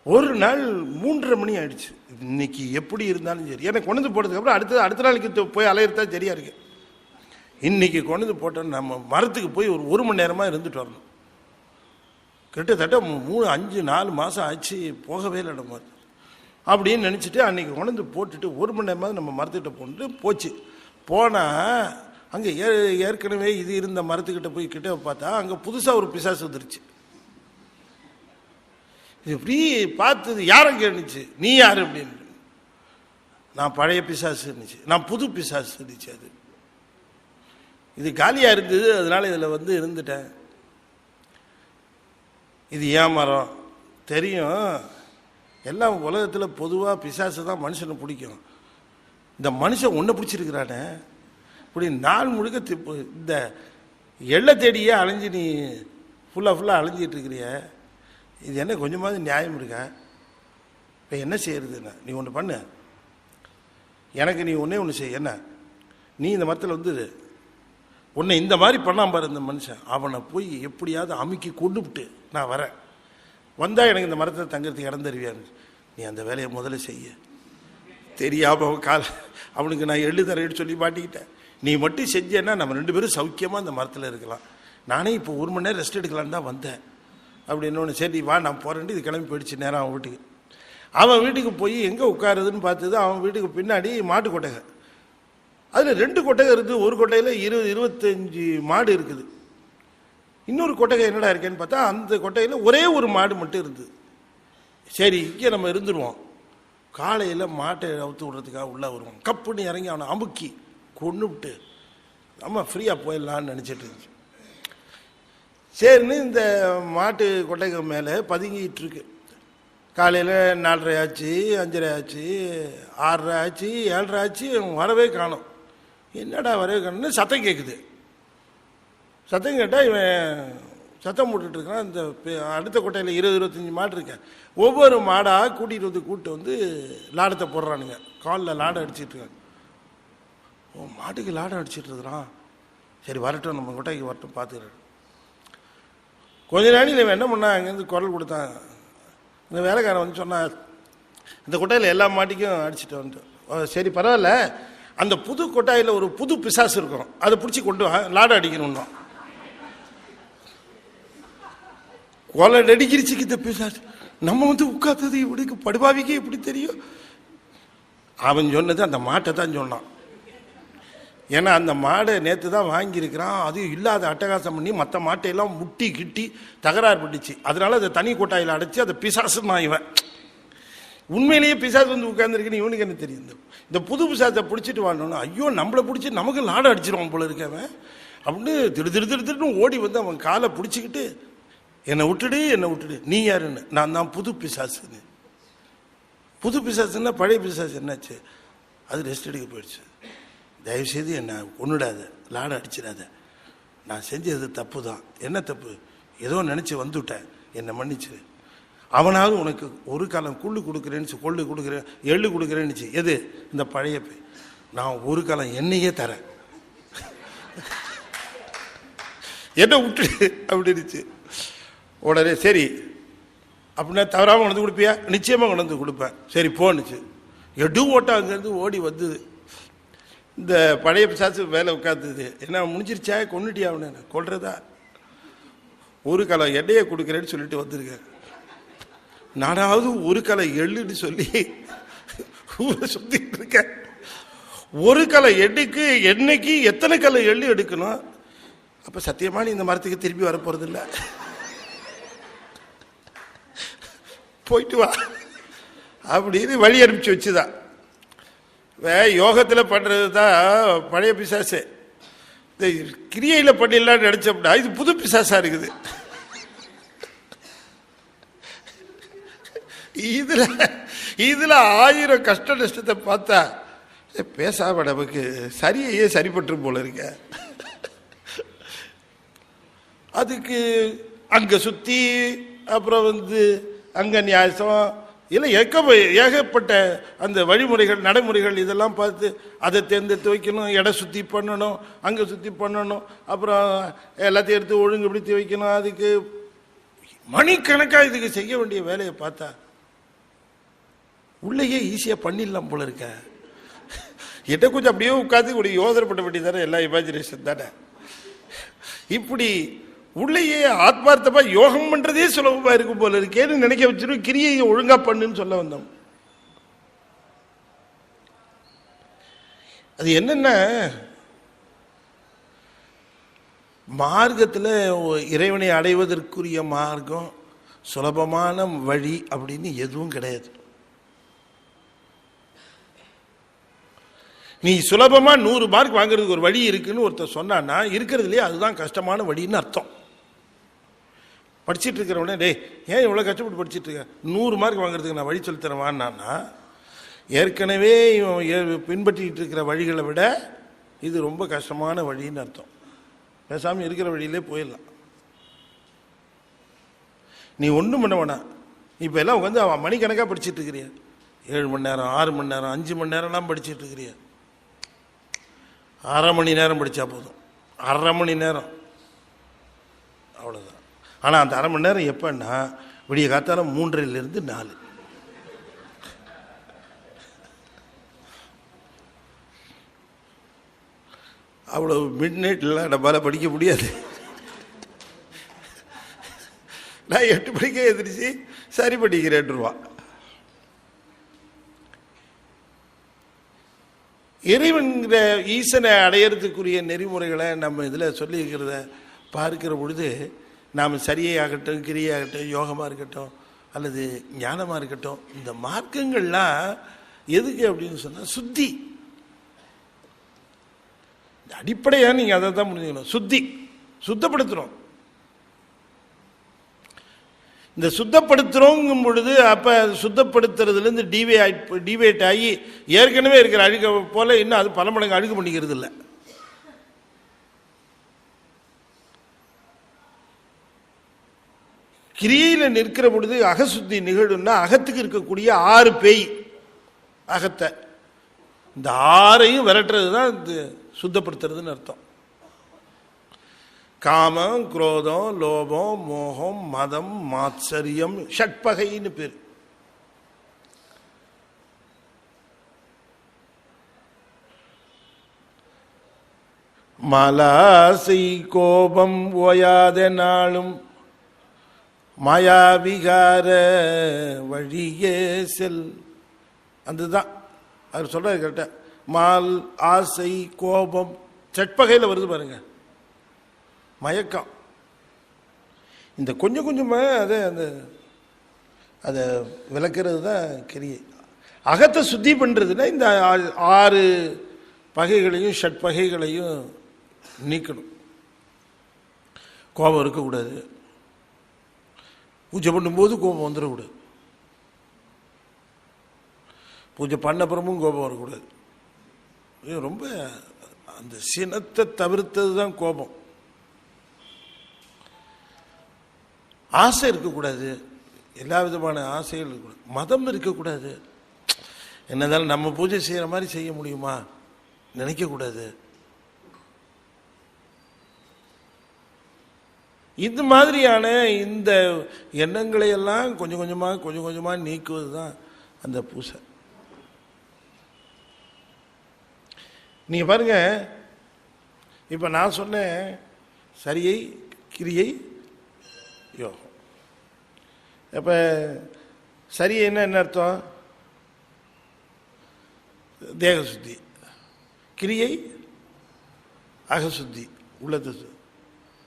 ஒரு நாள் 3:30 மணி ஆயிடுச்சு. இன்னைக்கு எப்படி இருந்தாலும் சரி, எனக்கு கொண்டு வந்து போட்டதுக்கு அப்புறம் அடுத்த நாளைக்கு போய் அலையிறதா சரியா இருக்கு. இன்னைக்கு கொண்டு வந்து போட்டோம், நம்ம மரத்துக்கு போய் ஒரு 1 மணி நேரமா இருந்துட்டு வரணும். கிட்டத்தட்ட 3 5 4 மாசம் ஆச்சு, போகவே இல்லை நம்ம அப்படின்னு நினைச்சிட்டு அன்னைக்கு கொண்டு வந்து போட்டுட்டு 1 மணி நேரமாக நம்ம மரத்துக்கிட்ட போட்டு போச்சு. போனா அங்கே ஏற்கனவே இது இருந்த மரத்துக்கிட்ட போய் கிட்ட பார்த்தா அங்கே புதுசா ஒரு பிசாசு வந்துருச்சு. இப்படி பார்த்தது யாரும் கேட்டுச்சு, நீ யாரு அப்படின்னு. நான் பழைய பிசாசு இருந்துச்சு, நான் புது பிசாசு இருந்துச்சு. அது இது காலியா இருந்தது, அதனால இதுல வந்து இருந்துட்டேன். இது ஏன் மரம் தெரியும், எல்லாம் உலகத்தில் பொதுவாக பிசாசு தான் மனுஷனை பிடிக்கும். இந்த மனுஷன் ஒன்றை பிடிச்சிருக்கிறானே, இப்படி நாள் முழுக்க இந்த எள்ளை தேடியே அலைஞ்சு நீ ஃபுல்லாக அலைஞ்சிட்டு இருக்கிறிய, இது என்ன கொஞ்சமாவது நியாயம் இருக்கா? இப்போ என்ன செய்யறதுன்னா, நீ ஒன்று பண்ணு, எனக்கு நீ ஒன்று செய்ய. என்ன, நீ இந்த மரத்தில் வந்து உன்னை இந்த மாதிரி பண்ணாம பாரு இந்த மனுஷன், அவனை போய் எப்படியாவது அமுக்கி கொண்டு விட்டு நான் வரேன், வந்தால் எனக்கு இந்த மரத்தை தங்கிறதுக்கு இடம் தருவியான்னு. நீ அந்த வேலையை முதல்ல செய்ய. தெரியாம அவனுக்கு நான் எள்ளு தரேன்னு சொல்லி மாட்டிக்கிட்டேன். நீ மட்டும் செஞ்சேன்னா நம்ம 2 பேரும் சௌக்கியமாக அந்த மரத்தில் இருக்கலாம். நானே இப்போ 1 மணி நேரம் ரெஸ்ட் எடுக்கலான்னு தான் வந்தேன் அப்படின்னு. சரி வா நான் போகிறேன்ட்டு இது கிளம்பி போயிடுச்சு நேரம் அவன் வீட்டுக்கு. அவன் வீட்டுக்கு போய் எங்கே உட்காருதுன்னு பார்த்தது, அவன் வீட்டுக்கு பின்னாடி மாட்டு கொட்டகை. அதில் 2 கொட்டகை இருக்குது. ஒரு கொட்டையில் 20-25 மாடு இருக்குது. இன்னொரு கொட்டகை என்னடா இருக்கேன்னு பார்த்தா அந்த கொட்டையில் ஒரே ஒரு மாடு மட்டும் இருந்தது. சரி இங்கே நம்ம இருந்துருவோம். காலையில் மாட்டை அவுத்து விடுறதுக்காக உள்ளே வருவோம். கப்புன்னு இறங்கி அவனை அமுக்கி கொண்டு விட்டு நம்ம ஃப்ரீயாக போயிடலான்னு நினச்சிட்டு இருந்துச்சு. சரின்னு இந்த மாட்டு கொட்டகை மேலே பதுங்கிட்டு இருக்கு. காலையில் 4:30 ஆச்சு, 5:30 ஆச்சு, 6:30 ஆச்சு, 7:30 ஆச்சு, வரவே காணோம். என்னடா வரவே காணும்னு சத்தம் கேட்குது. சத்தம் கேட்டால் இவன் சத்தம் போட்டுட்டு இருக்கான். இந்த அடுத்த கொட்டையில் 20-25 மாடு இருக்கேன். ஒவ்வொரு மாடாக கூட்டிகிட்டு வந்து லாடத்தை போடுறானுங்க. காலில் லாடம் அடிச்சுட்டு இருக்காங்க. ஓ, மாட்டுக்கு லாடம் அடிச்சுட்டு இருக்கிறான். சரி வரட்டும், நம்ம கொட்டைக்கு வரட்டும் பார்த்துக்கிறேன். கொஞ்ச நாளைக்கு இவன் என்ன பண்ணான், அங்கேருந்து குரல் கொடுத்தான். இந்த வேலைக்காரன் வந்து சொன்னான், இந்த கொட்டையில் எல்லா மாட்டுக்கும் அடிச்சுட்டு வந்துட்டு. சரி பரவாயில்ல, அந்த புது கொட்டாயில் ஒரு புது பிசாசு இருக்கும், அதை பிடிச்சி கொண்டு வா, லாடம் அடிக்கணும்னா. கொலை நடிக்கிருச்சுக்கு இந்த பிசாசு. நம்ம வந்து உட்கார்ந்தது இப்படிக்கு படுபாவிக்கு எப்படி தெரியும்? அவன் சொன்னது அந்த மாட்டை தான் சொன்னான். ஏன்னா அந்த மாடை நேற்று தான் வாங்கியிருக்கிறான். அதுவும் இல்லாத அட்டகாசம் பண்ணி மற்ற மாட்டையெல்லாம் முட்டி கிட்டி தகராறு பண்ணிச்சு. அதனால அதை தனி கொட்டாயில் அடைச்சி அதை பிசாசுமா. இவன் உண்மையிலேயே பிசாசு வந்து உட்கார்ந்துருக்குன்னு இவனுக்கு என்ன தெரியும்? இந்த புது பிசாசை பிடிச்சிட்டு வாழணும். ஐயோ நம்மளை பிடிச்சி நமக்கு லாடம் அடிச்சிருவான் போல இருக்கவன் அப்படின்னு திரு ஓடி வந்து அவன் காலை பிடிச்சிக்கிட்டு, என்னை விட்டுடு, நீ யாருன்னு. நான் தான் புது பிசாசுன்னு. புது பிசாசுன்னா பழைய பிசாசு என்னாச்சு? அது ரெஸ்ட் எடுக்க போயிடுச்சு. தயவுசெய்து என்னை கொன்னுடாத, லாடம் அடிச்சிடாத, நான் செஞ்சது தப்பு தான். என்ன தப்பு? ஏதோ நினச்சி வந்துவிட்டேன், என்னை மன்னிச்சு. அவனாவது உனக்கு ஒரு காலம் கொள்ளு கொடுக்குறேன், எள்ளு கொடுக்குறேன்னுச்சு. எது? இந்த பழைய நான் ஒரு காலம் என்னையே தரேன். என்ன விட்டு அப்படின்னுச்சு. உடனே சரி அப்படின்னா தவறாமல் கொண்டு கொடுப்பியா? நிச்சயமாக கொண்டு வந்து கொடுப்பேன். சரி போனுச்சு. எடு ஓட்டம் அங்கேருந்து ஓடி வந்தது. இந்த பழைய பிசாசு வேலை உட்காந்துது. என்ன முடிஞ்சிருச்சா? கொண்டுட்டியா? அவனு கொள்றதா? ஒரு கலை எண்ணெயை கொடுக்குறேன்னு சொல்லிட்டு வந்திருக்கேன். நானாவது ஒரு கலை எள்ளுன்னு சொல்லி ஊரை சுத்திட்டு இருக்கேன். ஒரு கலை எண்ணுக்கு என்னைக்கு எத்தனை கலை எள்ளு எடுக்கணும்? அப்ப சத்தியமா நீ இந்த மரத்துக்கு திரும்பி வர போறது இல்லை, போயிட்டு வா அப்படின்னு வழி அனுப்பிச்சு வச்சுதான். யோகத்தில் பண்றது தான் பழைய பிசாசு. இந்த கிரியையில் பண்ணிடலான்னு நினைச்சோம்னா இது புது பிசாசா இருக்குது. இதுல 1000 கஷ்ட நஷ்டத்தை பார்த்தா பேசாம நமக்கு சரியையே சரிப்பட்டு போல இருக்க. அதுக்கு அங்க சுத்தி அப்புறம் அங்க நியாசம் இல்லை ஏகப்பட்ட அந்த வழிமுறைகள் நடைமுறைகள் இதெல்லாம் பார்த்து அதை தேர்ந்தெடுத்து வைக்கணும், எடை சுத்தி பண்ணணும், அங்க சுத்தி பண்ணணும், அப்புறம் எல்லாத்தையும் எடுத்து ஒழுங்குபடுத்தி வைக்கணும். அதுக்கு மணிக்கணக்காக இதுக்கு செய்ய வேண்டிய வேலையை பார்த்தா உள்ளேயே ஈஸியா பண்ணிடலாம் போல இருக்க. எட்ட கொஞ்சம் அப்படியே உட்காந்து ஒரு யோசனை பண்ண வேண்டியதானே, எல்லா இமேஜினேஷன் தானே. இப்படி உள்ளேயே ஆத்மார்த்தமா யோகம் பண்றதே சுலபமா இருக்கும் போல இருக்கேன்னு நினைக்க வச்சிரும். கிரியை ஒழுங்கா பண்ணுன்னு சொல்ல வந்தோம். அது என்னன்னா, மார்க்கத்தில் இறைவனை அடைவதற்குரிய மார்க்கம் சுலபமான வழி அப்படின்னு எதுவும் கிடையாது. நீ சுலபமா 100 மார்க் வாங்குறதுக்கு ஒரு வழி இருக்குன்னு ஒருத்தர் சொன்னான்னா இருக்கிறதுலேயே அதுதான் கஷ்டமான வழின்னு அர்த்தம். படிச்சுட்டு இருக்கிறவனே டே ஏன் இவ்வளோ கஷ்டப்பட்டு படிச்சுட்டு இருக்க, 100 மார்க் வாங்குறதுக்கு நான் வழி சொல்லித்தரேன் வான்னா, ஏற்கனவே பின்பற்றிட்டு இருக்கிற வழிகளை விட இது ரொம்ப கஷ்டமான வழின்னு அர்த்தம். பேசாமல் இருக்கிற வழியிலே போயிடலாம். நீ ஒன்றும் பண்ண வேணாம். இப்போ எல்லாம் அவன் மணிக்கணக்காக படிச்சுட்டு இருக்கிறிய, 7 மணி நேரம் 6 மணி நேரம் 5 மணி நேரம்லாம் படிச்சுட்டு இருக்கிறிய. 1/2 மணி நேரம் படித்தா போதும், 1/2 மணி நேரம் அவ்வளோதான். ஆனால் அந்த 1/2 மணி நேரம் எப்பன்னா விடிய காத்தாலும் 3லிருந்து 4. அவ்வளோ மிட் நைட்லாம் நம்மளால் படிக்க முடியாது. நான் 8 மணிக்கே எதிர்த்து சரி பண்ணிக்கிறேன்ருவான். இறைவன்கிற ஈசனை அடையிறதுக்குரிய நெறிமுறைகளை நம்ம இதில் சொல்லியிருக்கிறத பார்க்கிற பொழுது நாம் சரியாகட்டும், கிரியாகட்டும், யோகமாக இருக்கட்டும் அல்லது ஞானமாக இருக்கட்டும், இந்த மார்க்கங்கள்லாம் எதுக்கு அப்படின்னு சொன்னால் சுத்தி. அடிப்படையாக நீங்கள் அதை தான் புரிஞ்சுக்கணும். சுத்தப்படுத்துகிறோம். இந்த சுத்தப்படுத்துகிறோங்கும் பொழுது அப்போ சுத்தப்படுத்துறதுலேருந்து டிவேட் ஆகி ஏற்கனவே இருக்கிற அழுக போல இன்னும் அது பல மடங்கு அழுகு பண்ணிக்கிறது இல்லை. கிரியில நிற்கிற பொழுது அகசுத்தி நிகழும்னா அகத்துக்கு இருக்கக்கூடிய 6 பேய் அகத்தை, இந்த 6ஐயும் விரட்டுறது தான் இந்த சுத்தப்படுத்துறதுன்னு அர்த்தம். காமம், குரோதம், லோபம், மோகம், மதம், மாத்சரியம், ஷட்பகைன்னு பேர். மலாசை கோபம் ஓயாத நாளும் மாயாவிகார வழியே செல். அதுதான் அவர் சொல்றாரு கரெக்டா. மால், ஆசை, கோபம், சட்பகையில் வருது பாருங்க, மயக்கம். இந்த கொஞ்சம் கொஞ்சமாக அதை விளக்கிறது தான் கிரியை. அகத்தை சுத்தி பண்ணுறதுன்னா இந்த 6 பகைகளையும் ஷட்பகைகளையும் நீக்கணும். கோபம் இருக்கக்கூடாது, பூஜை பண்ணும்போது கோபம் வந்துடக்கூடாது, பூஜை பண்ண அப்புறமும் கோபம் வரக்கூடாது. ரொம்ப அந்த சினத்தை தவிர்த்தது தான் கோபம். ஆசை இருக்கக்கூடாது, எல்லா விதமான ஆசைகள் இருக்கக்கூடாது. மதம் இருக்கக்கூடாது. என்னதாலும் நம்ம பூஜை செய்கிற மாதிரி செய்ய முடியுமா நினைக்கக்கூடாது. இது மாதிரியான இந்த எண்ணங்களை எல்லாம் கொஞ்சம் கொஞ்சமாக நீக்குவது தான் அந்த பூசை. நீங்க பாருங்க, இப்ப நான் சொன்னேன் சரியை கிரியை யோகம். இப்ப சரியை என்ன அர்த்தம்? தேக சுத்தி. கிரியை அகசுத்தி, உள்ளது.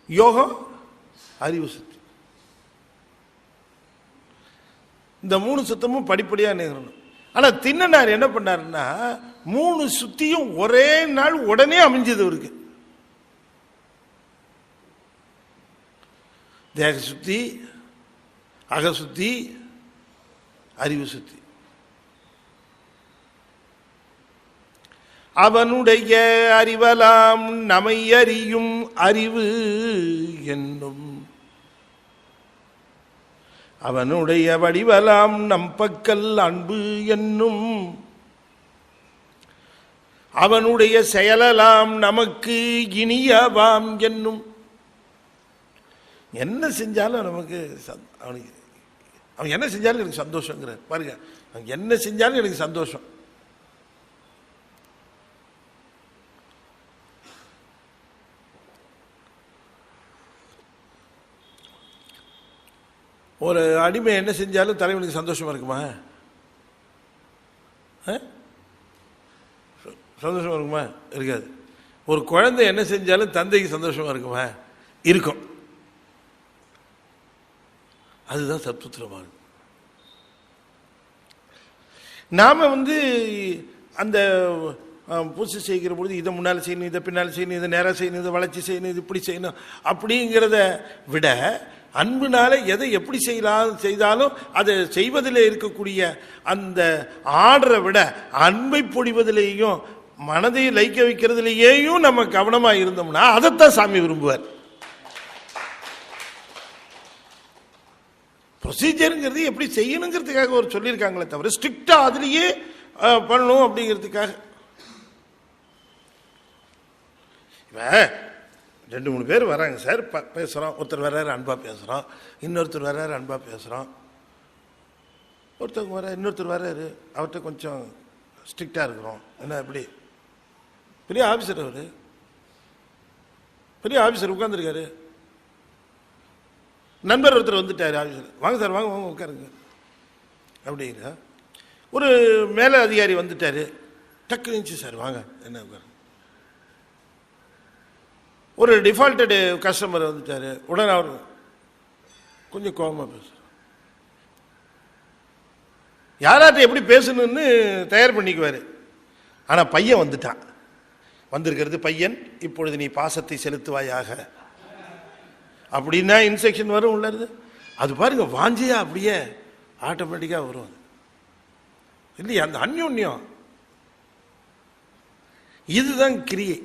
யோகம் அறிவு சுத்தி. இந்த 3 சுத்தமும் படிப்படியா நிகழணும். ஆனா திண்ணனார் என்ன பண்ணாருன்னா 3 சுத்தியும் ஒரே நாள் உடனே அமைஞ்சது இருக்கு. தேக சுத்தி, அகசுத்தி, அறிவு சுத்தி. அவனுடைய அறிவலாம் நமை அறியும் அறிவு என்னும், அவனுடைய வடிவலாம் நம்பக்கல் அன்பு என்னும், அவனுடைய செயலலாம் நமக்கு இனியவாம் என்னும். என்ன செஞ்சாலும் நமக்கு அவனுக்கு, அவன் என்ன செஞ்சாலும் எனக்கு சந்தோஷங்கிறார். பாருங்க, அவன் என்ன செஞ்சாலும் எனக்கு சந்தோஷம். ஒரு அடிமை என்ன செஞ்சாலும் தலைவனுக்கு சந்தோஷமா இருக்குமா? சந்தோஷமா இருக்குமா? இருக்காது. ஒரு குழந்தை என்ன செஞ்சாலும் தந்தைக்கு சந்தோஷமா இருக்குமா? இருக்கும். அதுதான் சத்புத்திரமாக. நாம அந்த பூசை செய்கிற பொழுது இதை முன்னால் செய்யணும், இதை பின்னால் செய்யணும், இதை நேராக செய்யணும், இதை வளர்ச்சி செய்யணும், இது இப்படி செய்யணும் அப்படிங்கிறத விட அன்புனால எதை எப்படி செய்தாலும் அதை செய்வதில் இருக்கக்கூடிய அந்த ஆர்டரை விட அன்பை பொழிவதிலேயும் மனதை லைக்க வைக்கிறதுலேயும் நம்ம கவனமாக இருந்தோம்னா அதைத்தான் சாமி விரும்புவார். ப்ரொசீஜருங்கிறது எப்படி செய்யணுங்கிறதுக்காக ஒரு சொல்லியிருக்காங்களே தவிர ஸ்ட்ரிக்டா அதுலேயே பண்ணணும் அப்படிங்கிறதுக்காக. 2-3 பேர் வராங்க சார், பேசுகிறோம். ஒருத்தர் வர்றாரு அன்பா பேசுகிறோம், இன்னொருத்தர் வர்றாரு அன்பா பேசுகிறோம், ஒருத்தவங்க வர இன்னொருத்தர் வர்றாரு அவர்கிட்ட கொஞ்சம் ஸ்ட்ரிக்டாக இருக்கிறோம். என்ன எப்படி? பெரிய ஆஃபீஸர், அவர் பெரிய ஆஃபீஸர் உட்காந்துருக்காரு. நண்பர் ஒருத்தர் வந்துட்டாரு ஆஃபீஸில், வாங்க சார் வாங்க வாங்க உட்காருங்க அப்படிங்கிற. ஒரு மேலே அதிகாரி வந்துட்டாரு, டக்கு இருந்துச்சு சார் வாங்க என்ன உட்காரு. ஒரு டிஃபால்ட்டடு கஸ்டமர் வந்துட்டாரு, உடனே அவர் கொஞ்சம் கோபமாக பேசுகிறார். யாராட்ட எப்படி பேசணும்னு தயார் பண்ணிக்குவார். ஆனால் பையன் வந்துட்டான், வந்திருக்கிறது பையன், இப்பொழுது நீ பாசத்தை செலுத்துவாயாக அப்படின்னா இன்ஸ்ட்ரக்ஷன் வரும் உள்ளது. அது பாருங்க வாஞ்சியா அப்படியே ஆட்டோமேட்டிக்காக வரும் இல்லையா? அந்த அந்யோன்யம், இதுதான் கிரியை.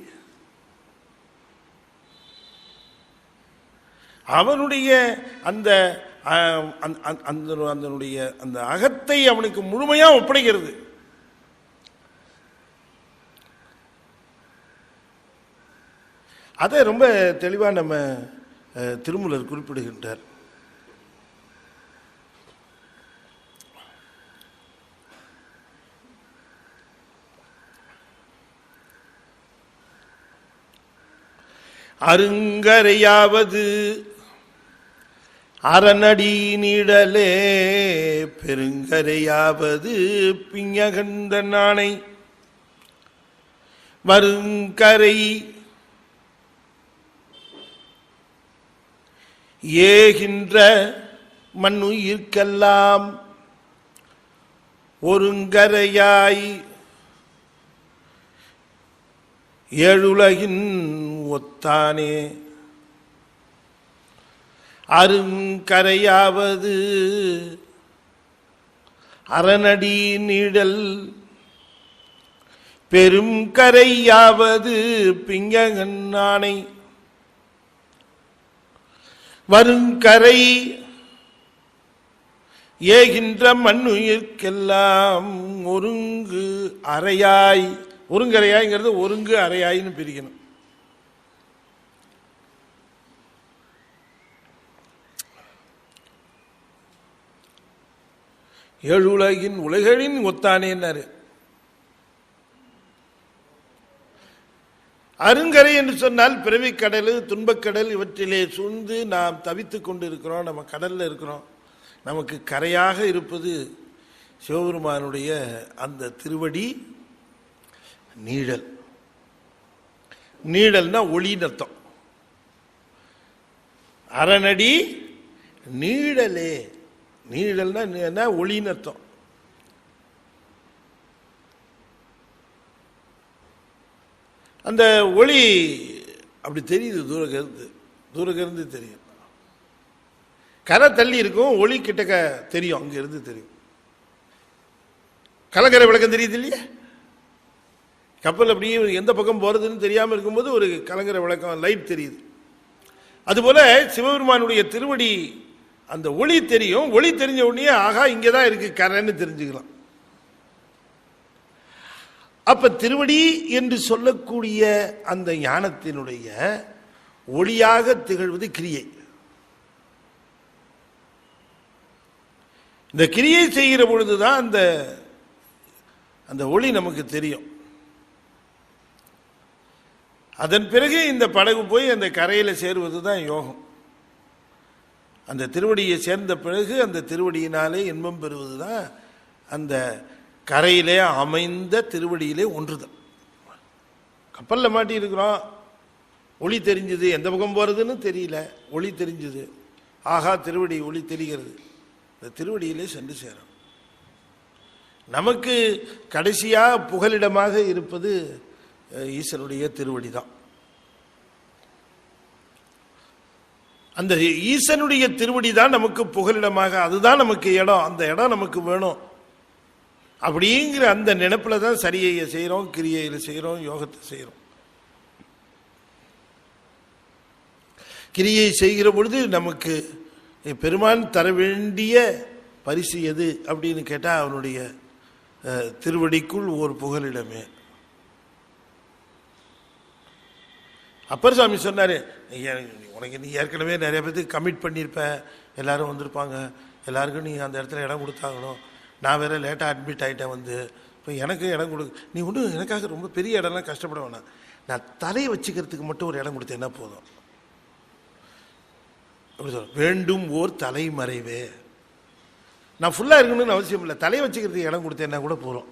அவனுடைய அந்த அந்த அகத்தை அவனுக்கு முழுமையா ஒப்படைக்கிறது. அதை ரொம்ப தெளிவா நம்ம திருமூலர் குறிப்பிடுகின்றார். அருங்கரையாவது அரணடி நீடலே, பெருங்கரையாவது பிஞகந்த நாணை, வருங்கரை ஏகின்ற மண்ணுயிர்க்கெல்லாம் ஒருங்கரையாய் ஏழுலகின் ஒத்தானே, அருங்கரையாவது அரணடி நீடல், பெரும் கரையாவது பிஞகன் நாணை, வருங்கரை ஏகின்ற மண்ணுயிர்க்கெல்லாம் ஒருங்கு அறையாய். ஒருங்கரையாய்ங்கிறது ஒருங்கு அறையாயின்னு பிரிக்கணும். ஏழு உலகின் உலகளின் ஒத்தானேன்னாரு. அருங்கரை என்று சொன்னால் பிறவி கடல், துன்பக்கடல், இவற்றிலே சூழ்ந்து நாம் தவித்து கொண்டு இருக்கிறோம். நம்ம கடல்ல இருக்கிறோம். நமக்கு கரையாக இருப்பது சிவபெருமானுடைய அந்த திருவடி நீழல். நீழல்னா ஒளின்னு அர்த்தம். அரணடி நீழலே, நீழல்னா என்ன, ஒளின்னு அர்த்தம். அந்த ஒளி அப்படி தெரியுது, தூரக்கிருந்து தெரியும். கரை தள்ளி இருக்கும், ஒளி கிட்டக்க தெரியும், அங்க இருந்து தெரியும். கலங்கரை விளக்கம் தெரியுது இல்லையா? கப்பல் அப்படியே எந்த பக்கம் போறதுன்னு தெரியாமல் இருக்கும்போது ஒரு கலங்கரை விளக்கம் லைட் தெரியுது. அதுபோல சிவபெருமானுடைய திருவடி அந்த ஒளி தெரியும். ஒளி தெரிஞ்ச உடனே ஆகா இங்கதான் இருக்கு கரைன்னு தெரிஞ்சுக்கலாம். அப்ப திருவடி என்று சொல்லக்கூடிய அந்த ஞானத்தினுடைய ஒளியாக திகழ்வது கிரியை. இந்த கிரியை செய்கிற பொழுதுதான் அந்த ஒளி நமக்கு தெரியும். அதன் பிறகு இந்த படகு போய் அந்த கரையில சேருவது தான் யோகம். அந்த திருவடியை சேர்ந்த பிறகு அந்த திருவடியினாலே இன்பம் பெறுவதுதான் அந்த கரையிலே அமைந்த திருவடியிலே ஒன்றுதான். கப்பல்ல மாட்டி இருக்கிறோம், ஒளி தெரிஞ்சது, எந்த பக்கம் போறதுன்னு தெரியல, ஒளி தெரிஞ்சது, ஆகா திருவடி ஒளி தெரிகிறது, இந்த திருவடியிலே சென்று சேரும். நமக்கு கடைசியா புகலிடமாக இருப்பது ஈசனுடைய திருவடி தான். அந்த ஈசனுடைய திருவடி தான் நமக்கு புகலிடமாக, அதுதான் நமக்கு இடம், அந்த இடம் நமக்கு வேணும் அப்படிங்கிற அந்த நினைப்புல தான் சரியை செய்யறோம், கிரியையில செய்யறோம், யோகத்தை செய்யறோம். கிரியை செய்கிற பொழுது நமக்கு பெருமான் தர வேண்டிய பரிசு எது அப்படின்னு கேட்டா அவனுடைய திருவடிக்குள் ஒரு புகலிடமே. அப்பர் சுவாமி சொன்னாரு, உனக்கு நீ ஏற்கனவே நிறைய பேருக்கு கமிட் பண்ணியிருப்ப, எல்லாரும் வந்திருப்பாங்க, எல்லாருக்கும் நீ அந்த இடத்துல இடம் கொடுத்தாகணும். நான் வேற லேட்டாக அட்மிட் ஆகிட்டேன், இப்போ எனக்கு இடம் கொடு, நீ ஒன்றும் எனக்காக ரொம்ப பெரிய இடம்லாம் கஷ்டப்பட வேணாம், நான் தலையை வச்சுக்கிறதுக்கு மட்டும் ஒரு இடம் கொடுத்தேன்னா போதும். அப்படி சொல்ல வேண்டும் ஓர் தலைமறைவே. நான் ஃபுல்லாக இருக்கணும்னு அவசியம் இல்லை, தலையை வச்சுக்கிறதுக்கு இடம் கொடுத்தேன்னா கூட போகிறோம்.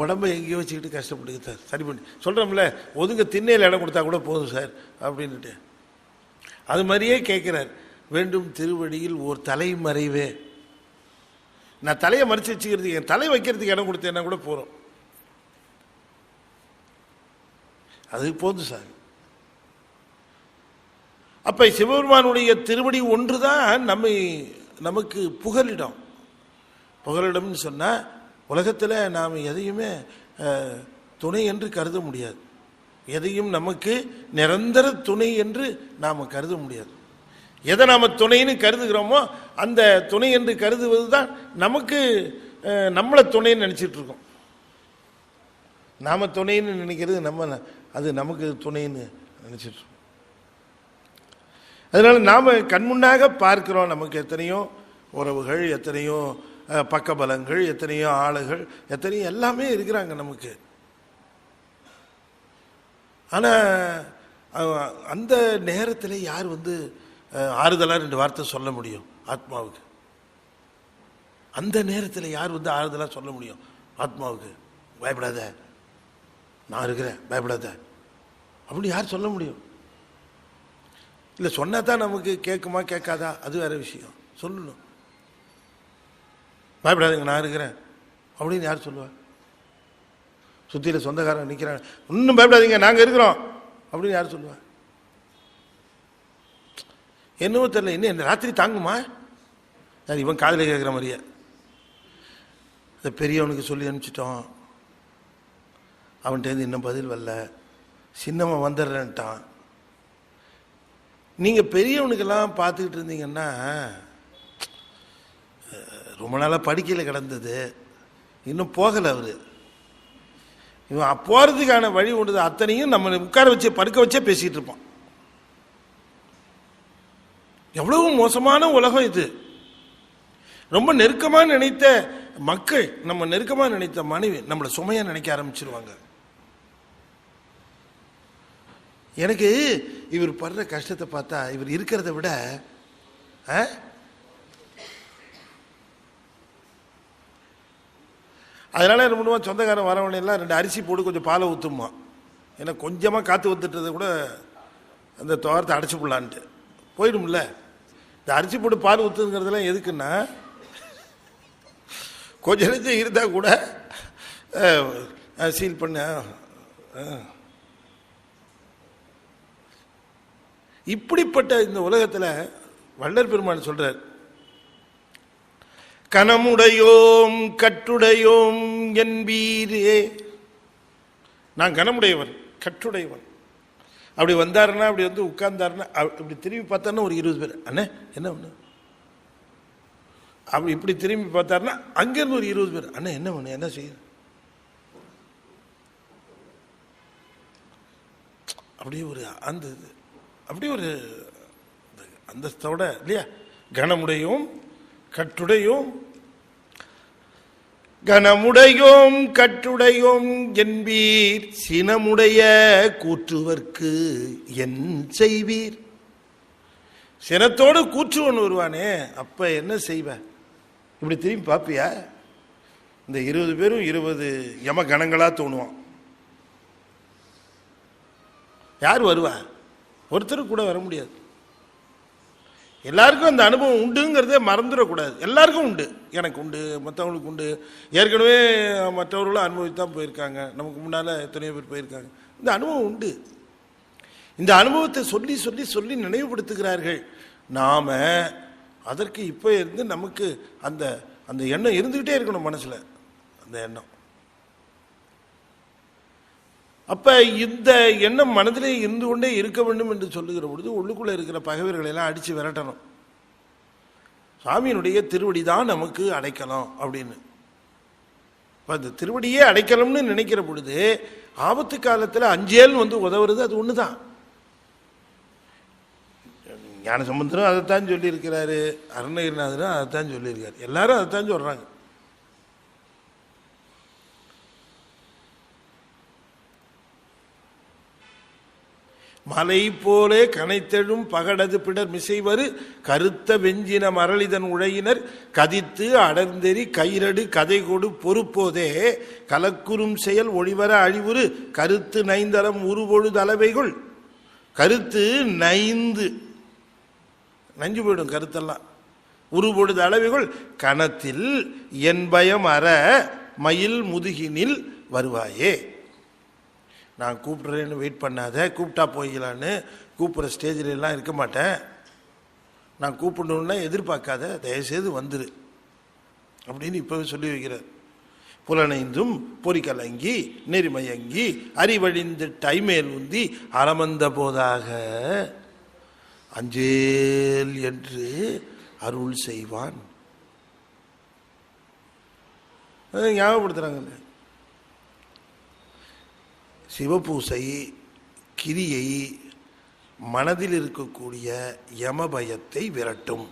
உடம்பை எங்கேயோ வச்சுக்கிட்டு கஷ்டப்பட்டு சார் சரி பண்ணி சொல்கிறோம்ல, ஒதுங்க திண்ணையில் இடம் கொடுத்தா கூட போதும் சார் அப்படின்ட்டு. அது மாதிரியே கேட்குறார், வேண்டும் திருவடியில் ஓர் தலைமறைவே. நான் தலையை மறைச்சு வச்சுக்கிறதுக்கு, என் தலை வைக்கிறதுக்கு இடம் கொடுத்தேன்னா கூட போகிறோம், அது போதும் சார். அப்ப சிவபெருமானுடைய திருவடி ஒன்றுதான் நமக்கு புகலிடம். புகலிடம்னு சொன்னா உலகத்தில் நாம் எதையுமே துணை என்று கருத முடியாது, எதையும் நமக்கு நிரந்தர துணை என்று நாம் கருத முடியாது. எதை நாம் துணைன்னு கருதுகிறோமோ அந்த துணை என்று கருதுவது தான் நமக்கு நம்மளை துணைன்னு நினைச்சிட்டு இருக்கோம். நாம துணைன்னு நினைக்கிறது அது நமக்கு துணைன்னு நினைச்சிட்டு இருக்கோம். அதனால நாம கண்முன்னாக பார்க்கிறோம், நமக்கு எத்தனையோ உறவுகள், எத்தனையோ பக்கபலங்கள், எத்தனையோ ஆளுகள், எத்தனையோ எல்லாமே இருக்கிறாங்க நமக்கு. ஆனா அந்த நேரத்தில் யார் ஆறுதலா 2 வார்த்தை சொல்ல முடியும் ஆத்மாவுக்கு? அந்த நேரத்தில் யார் ஆறுதலா சொல்ல முடியும் ஆத்மாவுக்கு? பயப்படாத, நான் இருக்கிறேன், பயப்படாத அப்படி யார் சொல்ல முடியும்? இல்லை சொன்னா தான் நமக்கு கேட்குமா கேட்காதா அது வேற விஷயம். சொல்லணும், பயப்படாதீங்க நான் இருக்கிறேன் அப்படின்னு யார் சொல்லுவா? சுத்தியில சொந்தக்காரங்க நிற்கிறாங்க, இன்னும் பயப்படாதீங்க நாங்கள் இருக்கிறோம் அப்படின்னு யார் சொல்லுவா? என்னவோ தெரியல, இன்னும் என்ன ராத்திரி தாங்குமா? இவன் காதில் கேட்குற மாதிரியே அந்த பெரியவனுக்கு சொல்லி அனுப்பிச்சிட்டோம், அவன்கிட்ட இன்னும் பதில் வரல, சின்னவன் வந்துடுறேன்ட்டான். நீங்க பெரியவனுக்கெல்லாம் பார்த்துக்கிட்டு இருந்தீங்கன்னா ரொம்ப நாளாக படிக்கல கிடந்தது, இன்னும் போகலை அவரு. இவன் போறதுக்கான வழி ஒன்று, அத்தனையும் நம்ம உட்கார வச்சு படுக்க வச்சே பேசிட்டு இருப்பான். எவ்வளவு மோசமான உலகம் இது. ரொம்ப நெருக்கமாக நினைத்த மக்கள், நம்ம நெருக்கமாக நினைத்த மனைவி நம்மளை சுமையா நினைக்க ஆரம்பிச்சிருவாங்க. எனக்கு இவர் படுற கஷ்டத்தை பார்த்தா இவர் இருக்கிறத விட அதனால என்ன பண்ணுவான், சொந்தக்காரன் வரவனையெல்லாம் 2 அரிசி போட்டு கொஞ்சம் பாலை ஊற்றுமா. ஏன்னா கொஞ்சமாக காற்று ஊற்றுட்டதை கூட அந்த தோரத்தை அடைச்சி போடலான்ட்டு போயிடும்ல. இந்த அரிசி போட்டு பால் ஊற்றுங்கிறதுலாம் எதுக்குன்னா, கொஞ்ச நேரம் இருந்தால் கூட சீல் பண்ண. இப்படிப்பட்ட இந்த உலகத்தில் வள்ளல் பெருமான் சொல்றார், கனமுடையோம் கட்டுடையோம் என்பீரே. நான் கனமுடையவன் கட்டுடையவன். அப்படி வந்தாருன்னா, அப்படி வந்து உட்கார்ந்தாருன்னா, இப்படி திரும்பி பார்த்தாருன்னா ஒரு 20 பேர், அண்ணே என்ன ஒண்ணு, அப்படி இப்படி திரும்பி பார்த்தாருன்னா அங்கிருந்து ஒரு 20 பேர், அண்ணே என்ன ஒண்ணு, என்ன செய்ய, அப்படியே ஒரு அந்த அப்படியே ஒரு அந்தஸ்தோட இல்லையா. கனமுடையோம் கட்டுடையோம், கனமுடையோம் கட்டுடையோம் என்பீர், சினமுடைய கூற்றுவர்க்கு என் செய்வீர். சினத்தோடு கூற்றுவன் வருவானே, அப்ப என்ன செய்வ? இப்படி திரும்பி பாப்பியா? இந்த 20 பேரும் 20 யம கணங்களா தோணுவான். யார் வருவா? ஒருத்தர் கூட வர முடியாது. எல்லாருக்கும் அந்த அனுபவம் உண்டுங்கிறதே மறந்துடக்கூடாது. எல்லாருக்கும் உண்டு, எனக்கு உண்டு, மற்றவங்களுக்கு உண்டு. ஏற்கனவே மற்றவர்களும் அனுபவித்தான் போயிருக்காங்க, நமக்கு முன்னால் எத்தனையோ பேர் போயிருக்காங்க. இந்த அனுபவம் உண்டு. இந்த அனுபவத்தை சொல்லி சொல்லி சொல்லி நினைவுபடுத்துகிறார்கள். நாம் அதற்கு இப்போ இருந்து நமக்கு அந்த அந்த எண்ணம் இருந்துக்கிட்டே இருக்கணும் மனசில், அந்த எண்ணம். அப்போ இந்த எண்ணம் மனதிலே இருந்து கொண்டே இருக்க வேண்டும் என்று சொல்லுகிற பொழுது உள்ளுக்குள்ளே இருக்கிற பகைவர்களை எல்லாம் அடித்து விரட்டணும். சாமியினுடைய திருவடி தான் நமக்கு அடைக்கலம் அப்படின்னு. இப்போ அந்த திருவடியே அடைக்கலம்னு நினைக்கிற பொழுது ஆபத்து காலத்தில் அஞ்சேல் வந்து உதவுறது அது ஒன்று தான். ஞானசம்பந்தரும் அதைத்தான் சொல்லியிருக்கிறாரு, அருணகிரிநாதரும் அதைத்தான் சொல்லியிருக்காரு, எல்லாரும் அதைத்தான் சொல்கிறாங்க. மலை போலே கனைத்தெழும் பகடது பிடர் மிசைவரு கருத்த வெஞ்சின மரளிதன் உழையினர் கதித்து அடர்ந்தெறி கயிரடு கதை கொடு பொறுப்போதே கலக்குறும் செயல் ஒளிவர அழிவுறு கருத்து நைந்தரம் உருபொழுது அளவைகள். கருத்து நஞ்சு போயிடும் கருத்தெல்லாம். உருபொழுது அளவைகள் கணத்தில் என் பயம் அற மயில் முதுகினில் வருவாயே. நான் கூப்பிட்றேன்னு வெயிட் பண்ணாத, கூப்பிட்டா போய்கலான்னு கூப்பிட்ற ஸ்டேஜில் எல்லாம் இருக்க மாட்டேன். நான் கூப்பிடணுன்னா எதிர்பார்க்காத, தயவுசெய்து வந்துரு அப்படின்னு இப்போவே சொல்லி வைக்கிறார். புலனைந்தும் பொறிக்கலங்கி நெறிமயங்கி அறிவழிந்து டைமேல் உந்தி அறமந்த போதாக அஞ்சேல் என்று அருள் செய்வான். ஞாபகப்படுத்துறாங்க. சிவபூசை கிரியை மனதில் இருக்கக்கூடிய யமபயத்தை விரட்டும்.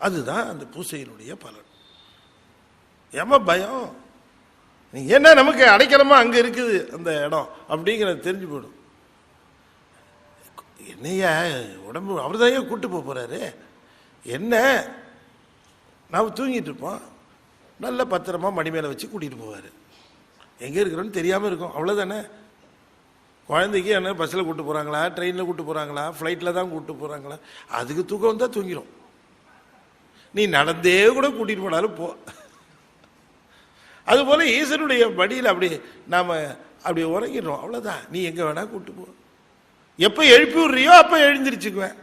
அதுதான் அந்த பூசையினுடைய பலன். யம பயம் ஏன்னா நமக்கு அடைக்கலமா அங்க இருக்குது அந்த இடம் அப்படிங்கிறது தெரிஞ்சு போயிடும். என்னையா உடம்பு அவர் தான் கூட்டு போறாரு, என்ன நாம் தூங்கிட்டு இருப்போம், நல்ல பத்திரமா மணி மேலே வச்சு கூட்டிட்டு போவார். எங்கே இருக்கிறோன்னு தெரியாமல் இருக்கும், அவ்வளோதானே. குழந்தைக்கு என்ன பஸ்ஸில் கூப்பிட்டு போகிறாங்களா, ட்ரெயினில் கூப்பிட்டு போகிறாங்களா, ஃப்ளைட்டில் தான் கூப்பிட்டு போகிறாங்களா, அதுக்கு தூக்கம் வந்தால் தூங்கிடும். நீ நடந்தே கூட கூட்டிகிட்டு போனாலும் போ. அதுபோல் ஈசனுடைய படியில் அப்படி நாம் அப்படி உறங்கிடுறோம், அவ்வளோதான். நீ எங்கே வேணால் கூப்பிட்டு போ. எப்போ எழுப்பி விட்றியோ அப்போ எழுந்திரிச்சுக்குவேன்.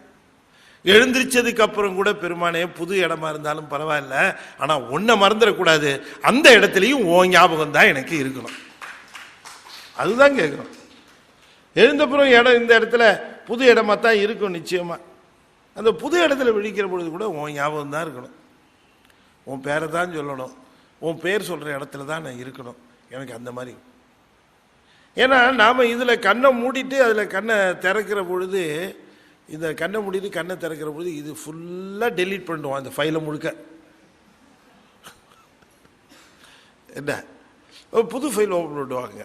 எழுந்திரிச்சதுக்கு அப்புறம் கூட பெருமானே புது இடமா இருந்தாலும் பரவாயில்ல, ஆனால் ஒன்றை மறந்துடக்கூடாது, அந்த இடத்துலையும் ஓ ஞாபகம் தான் எனக்கு இருக்கணும். அதுதான் கேட்குறோம். எழுந்தப்புறம் இடம் இந்த இடத்துல புது இடமா தான் இருக்கும் நிச்சயமா. அந்த புது இடத்துல விழிக்கிற பொழுது கூட உன் ஞாபகம் தான் இருக்கணும். உன் பேரை தான் சொல்லணும், உன் பேர் சொல்கிற இடத்துல தான் நான் இருக்கணும். எனக்கு அந்த மாதிரி. ஏன்னா நாம் இதில் கண்ணை மூடிட்டு அதில் கண்ணை திறக்கிற பொழுது இந்த கண்ணை மூடிட்டு கண்ணை திறக்கிற போது இது ஃபுல்லாக டெலீட் பண்ணுவான் அந்த ஃபைலை முழுக்க. என்ன புது ஃபைல் ஓப்பன் பண்ணுவாங்க,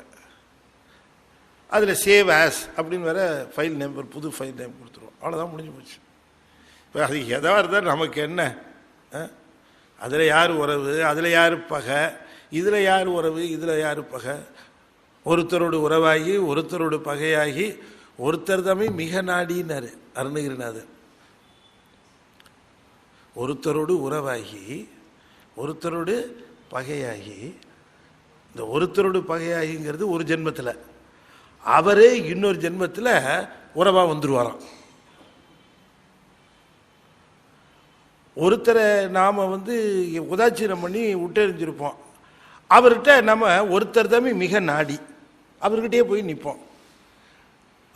அதில் சேவ் ஆஸ் அப்படின்னு வேற ஃபைல் நேம், ஒரு புது ஃபைல் நேம் கொடுத்துருவோம். அவ்வளோதான், முடிஞ்சு போச்சு. இப்போ அது எதாக இருந்தால் நமக்கு என்ன, அதில் யார் உறவு, அதில் யார் பகை, இதில் யார் உறவு, இதில் யார் பகை, ஒருத்தரோடு உறவாகி ஒருத்தரோடு பகையாகி ஒருத்தர் தம்மை மிக நாடினார் அருணகிரிநாதர். ஒருத்தரோடு உறவாகி ஒருத்தரோடு பகையாகி, இந்த ஒருத்தரோடு பகையாகிங்கிறது ஒரு ஜென்மத்தில், அவரே இன்னொரு ஜென்மத்தில் உறவா வந்துருவாராம். ஒருத்தரை நாம் உதாச்சீனம் பண்ணி விட்டெறிஞ்சிருப்போம், அவர்கிட்ட நம்ம ஒருத்தர் தம்பி மிக நாடி அவர்கிட்டயே போய் நிற்போம்.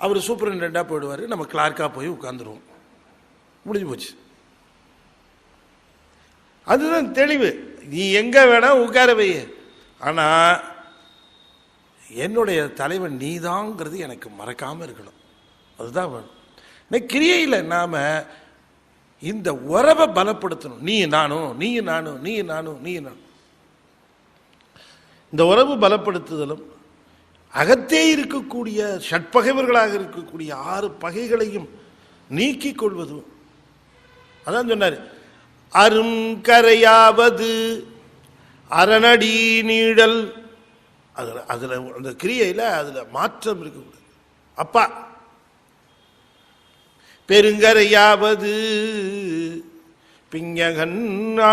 அவர் சூப்பரிண்டெண்டாக போயிடுவார், நம்ம கிளார்க்காக போய் உட்காந்துருவோம். முடிஞ்சு போச்சு. அதுதான் தெளிவு. நீ எங்கே வேணா உட்கார வை, ஆனால் என்னுடைய தலைவன் நீதாங்கிறது எனக்கு மறக்காமல் இருக்கணும். அதுதான் வேணும். கிரியையில் நாம் இந்த உறவை பலப்படுத்தணும். நீ நானும், நீ நானும், நீ நானும், நீ நானும். இந்த உறவு பலப்படுத்துதலும் அகத்தே இருக்கக்கூடிய ஷட்பகைவர்களாக இருக்கக்கூடிய 6 பகைகளையும் நீக்கிக் கொள்வதும். அதான் சொன்னார், அரும் கரையாவது அரணடி நீழல். அதில் அந்த கிரியையில் அதில் மாற்றம் இருக்கக்கூடாது. அப்பா பெருங்கரையாவது பிஞகன்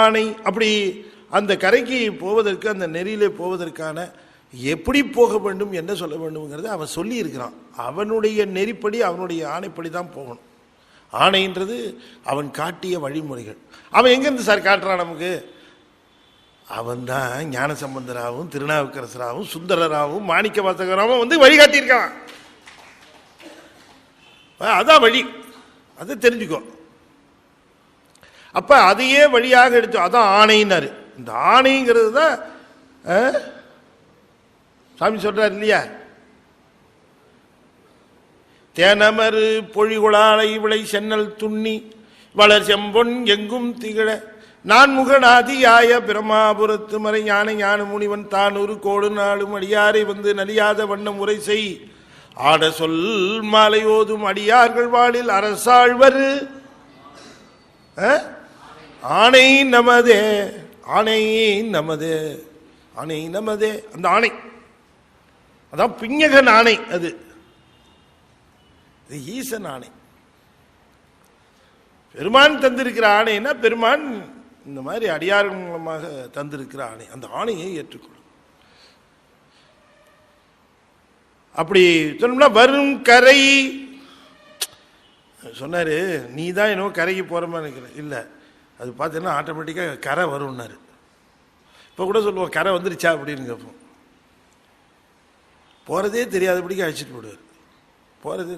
ஆணை. அப்படி அந்த கரைக்கு போவதற்கு, அந்த நெறியிலே போவதற்கான எப்படி போக வேண்டும், என்ன சொல்ல வேண்டும்ங்கிறத அவன் சொல்லி இருக்கிறான். அவனுடைய நெறிப்படி, அவனுடைய ஆணைப்படி தான் போகணும். ஆணைன்றது அவன் காட்டிய வழிமுறைகள். அவன் எங்கேருந்து சார் காட்டுறான் நமக்கு? அவன் தான் ஞானசம்பந்தராகவும் திருநாவுக்கரசராகவும் சுந்தரராகவும் மாணிக்க வாசகராகவும் வழிகாட்டியிருக்கான். அதான் வழி, அதை தெரிஞ்சுக்கோ. அப்ப அதையே வழியாக எடுத்து, அதான் ஆணையினாரு. இந்த ஆணைங்கிறது தான் சாமி சொல்றாரு இல்லையா, தேனமரு பொழிகுளாலை விளை சென்னல் துண்ணி வளர் செம்பொன் எங்கும் திகழ நான்முகநாதியாய பிரமாபுரத்து மறை ஞான ஞான முனிவன் தான் ஒரு கோடு நாளும் அடியாரை நலியாத வண்ணம் உரை செய் ஆட சொல் மாலை ஓதும் அடியார்கள் வாழில் அரசாழ்வர் ஆணை நமதே, ஆணை நமதே, ஆணை நமதே. அந்த ஆணை அதான் பிஞகன் ஆணை. அது ஈசன் ஆணை. பெருமான் தந்திருக்கிற ஆணைன்னா பெருமான் இந்த மாதிரி அடியார்கள் மூலமாக தந்திருக்கிற ஆணை. அந்த ஆணையை ஏற்றுக்கொள்ளும். அப்படி சொன்னோம்னா வரும் கரை சொன்னாரு, நீ தான் என்னவோ கரைக்கு போற மாதிரி நினைக்கிற. இல்லை, அது பார்த்தீங்கன்னா ஆட்டோமேட்டிக்காக கரை வரும்னாரு. இப்போ கூட சொல்லுவோம் கரை வந்துருச்சா அப்படின்னு கேட்போம். போகிறதே தெரியாதபடிக்கு அழைச்சிட்டு போடுவார். போகிறதே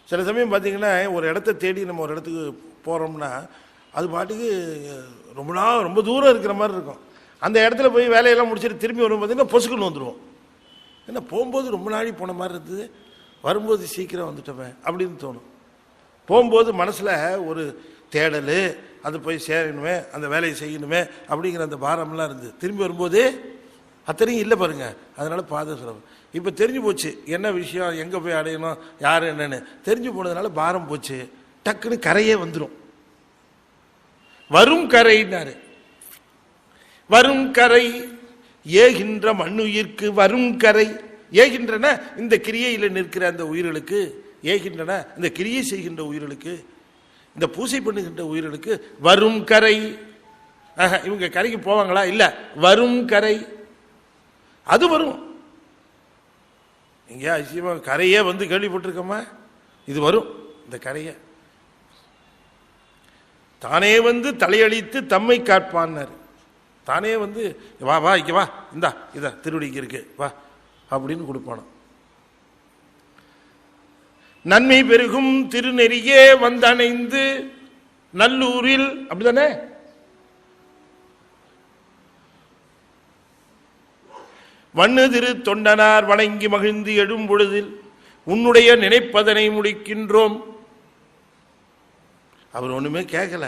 சில சமயம் பார்த்தீங்கன்னா ஒரு இடத்த தேடி நம்ம ஒரு இடத்துக்கு போகிறோம்னா அது பாட்டுக்கு ரொம்ப தூரம் இருக்கிற மாதிரி இருக்கும். அந்த இடத்துல போய் வேலையெல்லாம் முடிச்சுட்டு திரும்பி வரும் பார்த்தீங்கன்னா பொசுக்குன்னு வந்துடுவோம். ஏன்னா போகும்போது ரொம்ப நாளை போன மாதிரி இருந்தது, வரும்போது சீக்கிரம் வந்துட்டோமே அப்படின்னு தோணும். போகும்போது மனசில் ஒரு தேடல், அது போய் சேரணுமே, அந்த வேலையை செய்யணுமே அப்படிங்கிற அந்த பாரம்லாம் இருந்தது. திரும்பி வரும்போது அத்தனையும் இல்லை பாருங்க. அதனால பாதை சுலபம். இப்போ தெரிஞ்சு போச்சு என்ன விஷயம், எங்கே போய் அடையணும், யார் என்னன்னு தெரிஞ்சு போனதுனால பாரம் போச்சு. டக்குன்னு கரையே வந்துடும். வரும் கரைன்னாரு. வரும் கரை ஏகின்ற மண்ணுயிர்க்கு வரும் கரை. ஏகின்றன இந்த கிரியையில் நிற்கிற அந்த உயிர்களுக்கு, ஏகின்றன இந்த கிரியை செய்கின்ற உயிர்களுக்கு, இந்த பூசை பண்ணுகின்ற உயிர்களுக்கு வரும் கரை. இவங்க கரைக்கு போவாங்களா? இல்லை, வரும் கரை. அது வரும். இங்கே அதிசயமா கரையே கேள்விப்பட்டிருக்கோமா? இது வரும். இந்த கரையை தானே தலையளித்து தம்மை காட்பான்னாரு. தானே வா வா இங்க வா, இந்தா இதா திருவடிக்கு இருக்கு வா அப்படின்னு கொடுப்பானோ. நன்மை பெருகும் திருநெறியே வந்தணைந்து நல்லூரில், அப்படிதானே? வண்ணு திரு தொண்டனார் வணங்கி மகிழ்ந்து எழும் பொழுதில் உன்னுடைய நினைப்பதனை முடிக்கின்றோம். அவர் ஒண்ணுமே கேட்கல.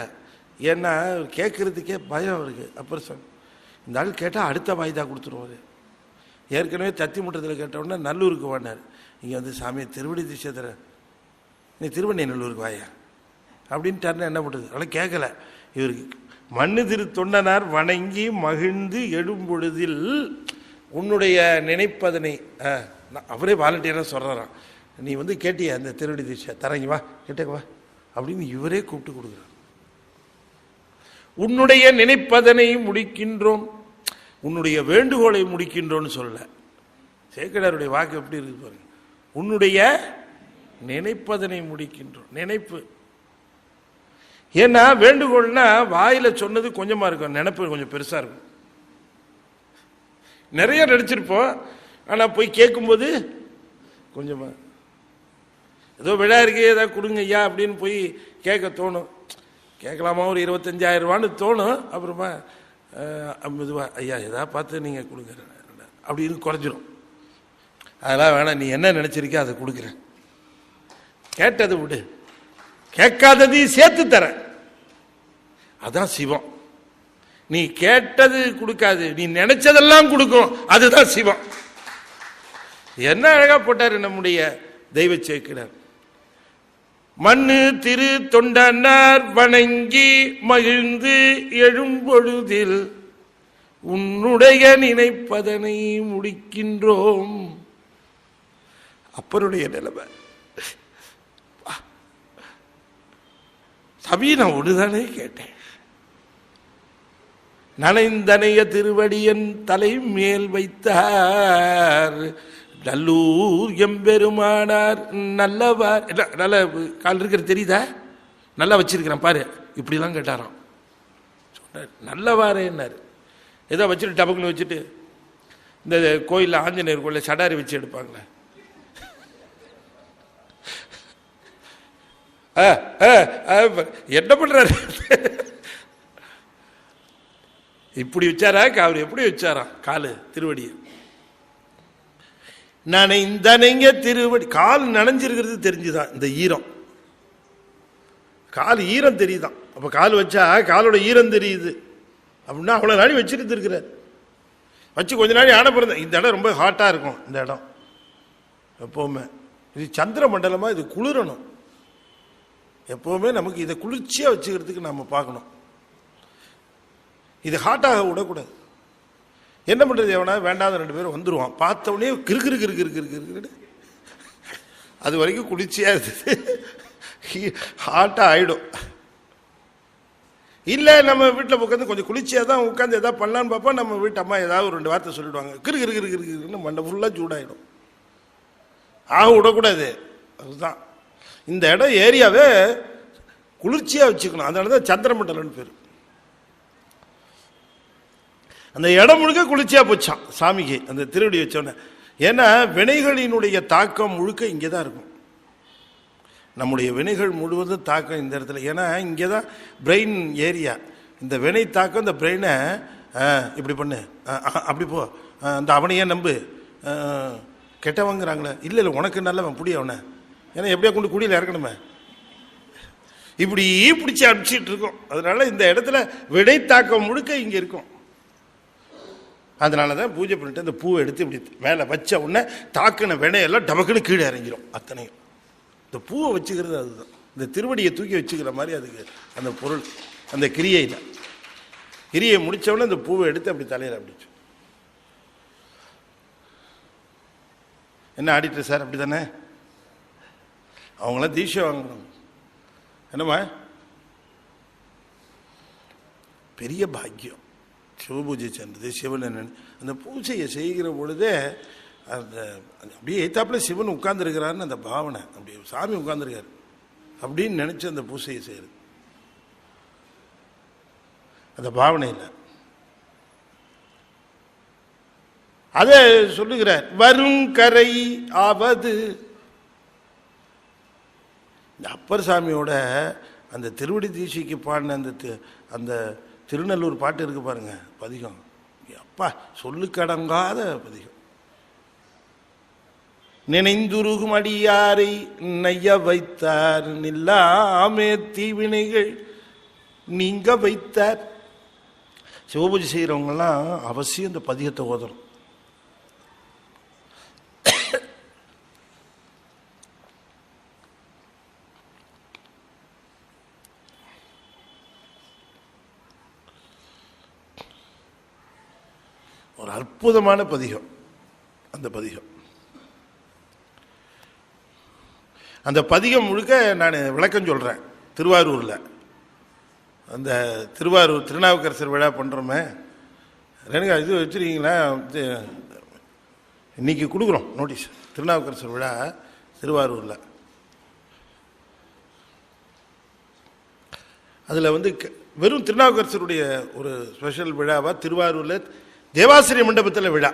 ஏன்னா கேட்கறதுக்கே பயம் இருக்கு. அப்புறம் இந்த ஆள் கேட்டால் அடுத்த வாய்தா கொடுத்துருவாரு. ஏற்கனவே தத்தி முட்டத்தில் கேட்டவுடனே நல்லூருக்கு வானார். இங்கே வந்து சாமியை திருவடி திசை தர, நீ திருவண்ணை நல்லூருக்கு வாயா அப்படின்ட்டாருன்னா என்ன பண்ணுறது? அதெல்லாம் கேட்கல. இவருக்கு மண்ணு திரு தொண்டனார் வணங்கி மகிழ்ந்து எழும்பொழுதில் உன்னுடைய நினைப்பதனை அவரே வாலண்டியராக சொல்கிறாராம். நீ வந்து கேட்டிய அந்த திருவடி திசை தரங்க வா, கேட்டே வா அப்படின்னு இவரே கூப்பிட்டு கொடுக்குறார். உன்னுடைய நினைப்பதனை முடிக்கின்றோம், உன்னுடைய வேண்டுகோளை முடிக்கின்றோன்னு சொல்ல. சேக்கிழாருடைய வாக்கு எப்படி இருக்கு பாருங்க. உன்னுடைய நினைப்பதனை முடிக்கின்றோம். நினைப்பு ஏன்னா வேண்டுகோள்னா வாயில சொன்னது கொஞ்சமா இருக்கும், நினைப்பு கொஞ்சம் பெருசா இருக்கும். நிறைய நடிச்சிருப்போம், ஆனா போய் கேட்கும்போது கொஞ்சமா ஏதோ விழா இருக்கு ஏதாவது கொடுங்க ஐயா அப்படின்னு போய் கேட்க தோணும். கேட்கலாமா ஒரு 25,000 ரூபான்னு தோணும். அப்புறமா மெதுவா ஐயா ஏதாவது பார்த்து நீங்க கொடுங்க அப்படின்னு குறைஞ்சிரும். அதெல்லாம் வேணாம், நீ என்ன நினைச்சிருக்க அதை கொடுக்குறேன், கேட்டது விடு, கேட்காததையும் சேர்த்து தர. அதான் சிவம். நீ கேட்டது கொடுக்காது, நீ நினைச்சதெல்லாம் கொடுக்கும், அதுதான் சிவம். என்ன அழகா போட்டாரு நம்முடைய தெய்வ சேக்கிழார். மண்ணு திரு தொண்டனார் வணங்கி மகிழ்ந்து எழும்பொழுதில் உன்னுடைய நினைப்பதனை முடிக்கின்றோம். அப்பருடைய நிலைமை சபி நான் ஒன்றுதானே கேட்டேன். நனைந்தனைய திருவடியன் தலை மேல் வைத்தார் நல்லூர் எம்பெருமானார் நல்லவார். நல்ல கால் இருக்கிறது தெரியுதா? நல்லா வச்சிருக்கிறேன் பாரு, இப்படிலாம் கேட்டாராம். சொன்னார் நல்லவாரே என்னார். ஏதோ வச்சுட்டு டபக்குன்னு வச்சுட்டு இந்த கோயிலில் ஆஞ்சநேயர் கோயிலில் சடாரி வச்சு எடுப்பாங்களே, என்ன பண்றாரு இப்படி வச்சாரா? அவர் எப்படி வச்சாராம் காலு திருவடியை? நனைந்தனைங்க திருவடி. கால் நனைஞ்சிருக்கிறது தெரிஞ்சுதான், இந்த ஈரம், கால் ஈரம் தெரியுதான். அப்ப கால் வச்சா காலோட ஈரம் தெரியுது அப்படின்னா அவ்வளவு நாளை வச்சிருந்து இருக்கிறார். வச்சு கொஞ்ச நாள் ஆன பிறந்த இந்த இடம் ரொம்ப ஹாட்டா இருக்கும். இந்த இடம் எப்பவுமே இது சந்திர மண்டலமா, இது குளிரணும். எப்பவுமே நமக்கு இதை குளிர்ச்சியா வச்சுக்கிறதுக்கு நாம பார்க்கணும். இது ஹாட்டாக விடக்கூடாது. என்ன பண்றது? எவனா வேண்டாத 2 பேரும் வந்துருவான், பார்த்த உடனே கிறுக்கிறு கிறுக்கிறு கிறுக்கிறு. அது வரைக்கும் குளிர்ச்சியா இருந்தது ஹாட்டா ஆயிடும். இல்ல நம்ம வீட்டில் உட்காந்து கொஞ்சம் குளிர்ச்சியா தான் உட்காந்து ஏதாவது பண்ணலான்னு பார்ப்போம். நம்ம வீட்டு அம்மா ஏதாவது ஒரு 2 வார்த்தை சொல்லிடுவாங்க, கிறுக்கிறு கிறுக்கிறு கிறுக்குன்னு மண்டை ஃபுல்லா சூடாயிடும். விடக்கூடாது. அதுதான் இந்த இடம் ஏரியாவே குளிர்ச்சியா வச்சுக்கணும். அதனாலதான் சந்திரமண்டலம்னு பேரு. அந்த இடம் முழுக்க குளிர்ச்சியா போச்சான் சாமிக்கு அந்த திருவடி வச்சோன்னு. ஏன்னா வினைகளினுடைய தாக்கம் முழுக்க இங்கேதான் இருக்கும். நம்முடைய வினைகள் முழுவதும் தாக்கம் இந்த இடத்துல. ஏன்னா இங்கேதான் பிரெயின் ஏரியா. இந்த வினை தாக்கம் இந்த பிரெயினை இப்படி பண்ணு, அப்படி போ, அந்த அவனையே நம்பு, கெட்டவங்கிறாங்களே, இல்லை இல்லை உனக்கு நல்லவன் புடி அவனை, ஏன்னா எப்படியா கொண்டு குடியில் இறக்கணுமே, இப்படி பிடிச்சி அனுப்பிச்சிட்டு இருக்கோம். அதனால இந்த இடத்துல வினை தாக்கம் முழுக்க இங்க இருக்கும். அதனால தான் பூஜை பண்ணிட்டு அந்த பூவை எடுத்து இப்படி மேலே வச்ச உடனே தாக்கின வினையெல்லாம் டபக்குன்னு கீழே இறங்கிடும். அத்தனையும் இந்த பூவை வச்சுக்கிறது அதுதான். இந்த திருவடியை தூக்கி வச்சுக்கிற மாதிரி அதுக்கு அந்த பொருள், அந்த கிரியையில் கிரியை முடிச்ச உடனே அந்த பூவை எடுத்து அப்படி தலையில் அப்படிச்சு. என்ன ஆடிட்டர் சார் அப்படி தானே? அவங்களாம் தீட்சை வாங்கணும். என்னம்மா பெரிய பாக்கியம் சிவபூஜை சென்றது. சிவன் அந்த பூஜையை செய்கிற பொழுதே அந்த அப்படியே எய்த்தாப்புல சிவன் உட்கார்ந்துருக்கிறாருன்னு அந்த பாவனை, அப்படி சாமி உட்கார்ந்துருக்காரு அப்படின்னு நினைச்சு அந்த பூஜையை செய்யறது. அந்த பாவனை இல்லை. அதை சொல்லுகிறார். வரும் கரை ஆவது. இந்த அப்பர் சாமியோட அந்த திருவடி தீட்சைக்கு பாடின அந்த திருநல்லூர் பாட்டு இருக்கு பாருங்க, பதிகம். அப்பா சொல்லுக்கடங்காத பதிகம். நினைந்துருகும் அடியாரை நைய வைத்தார், நில்லாமே தீவினைகள் நீங்க வைத்தார். சிவபூஜை செய்கிறவங்கெல்லாம் அவசியம் இந்த பதிகத்தை ஓதணும். ஒரு அற்புதமான பதிகம் அந்த பதிகம். அந்த பதிகம் முழுக்க நான் விளக்கம் சொல்கிறேன். திருவாரூரில் அந்த திருவாரூர் திருநாவுக்கரசர் விழா பண்ணுறோமே, ரெண்டு இது வச்சுருக்கீங்களா? இன்னைக்கு கொடுக்குறோம் நோட்டீஸ். திருநாவுக்கரசர் விழா திருவாரூரில். அதில் வந்து வெறும் திருநாவுக்கரசருடைய ஒரு ஸ்பெஷல் விழாவாக திருவாரூரில் தேவாசிரிய மண்டபத்தில் விழா.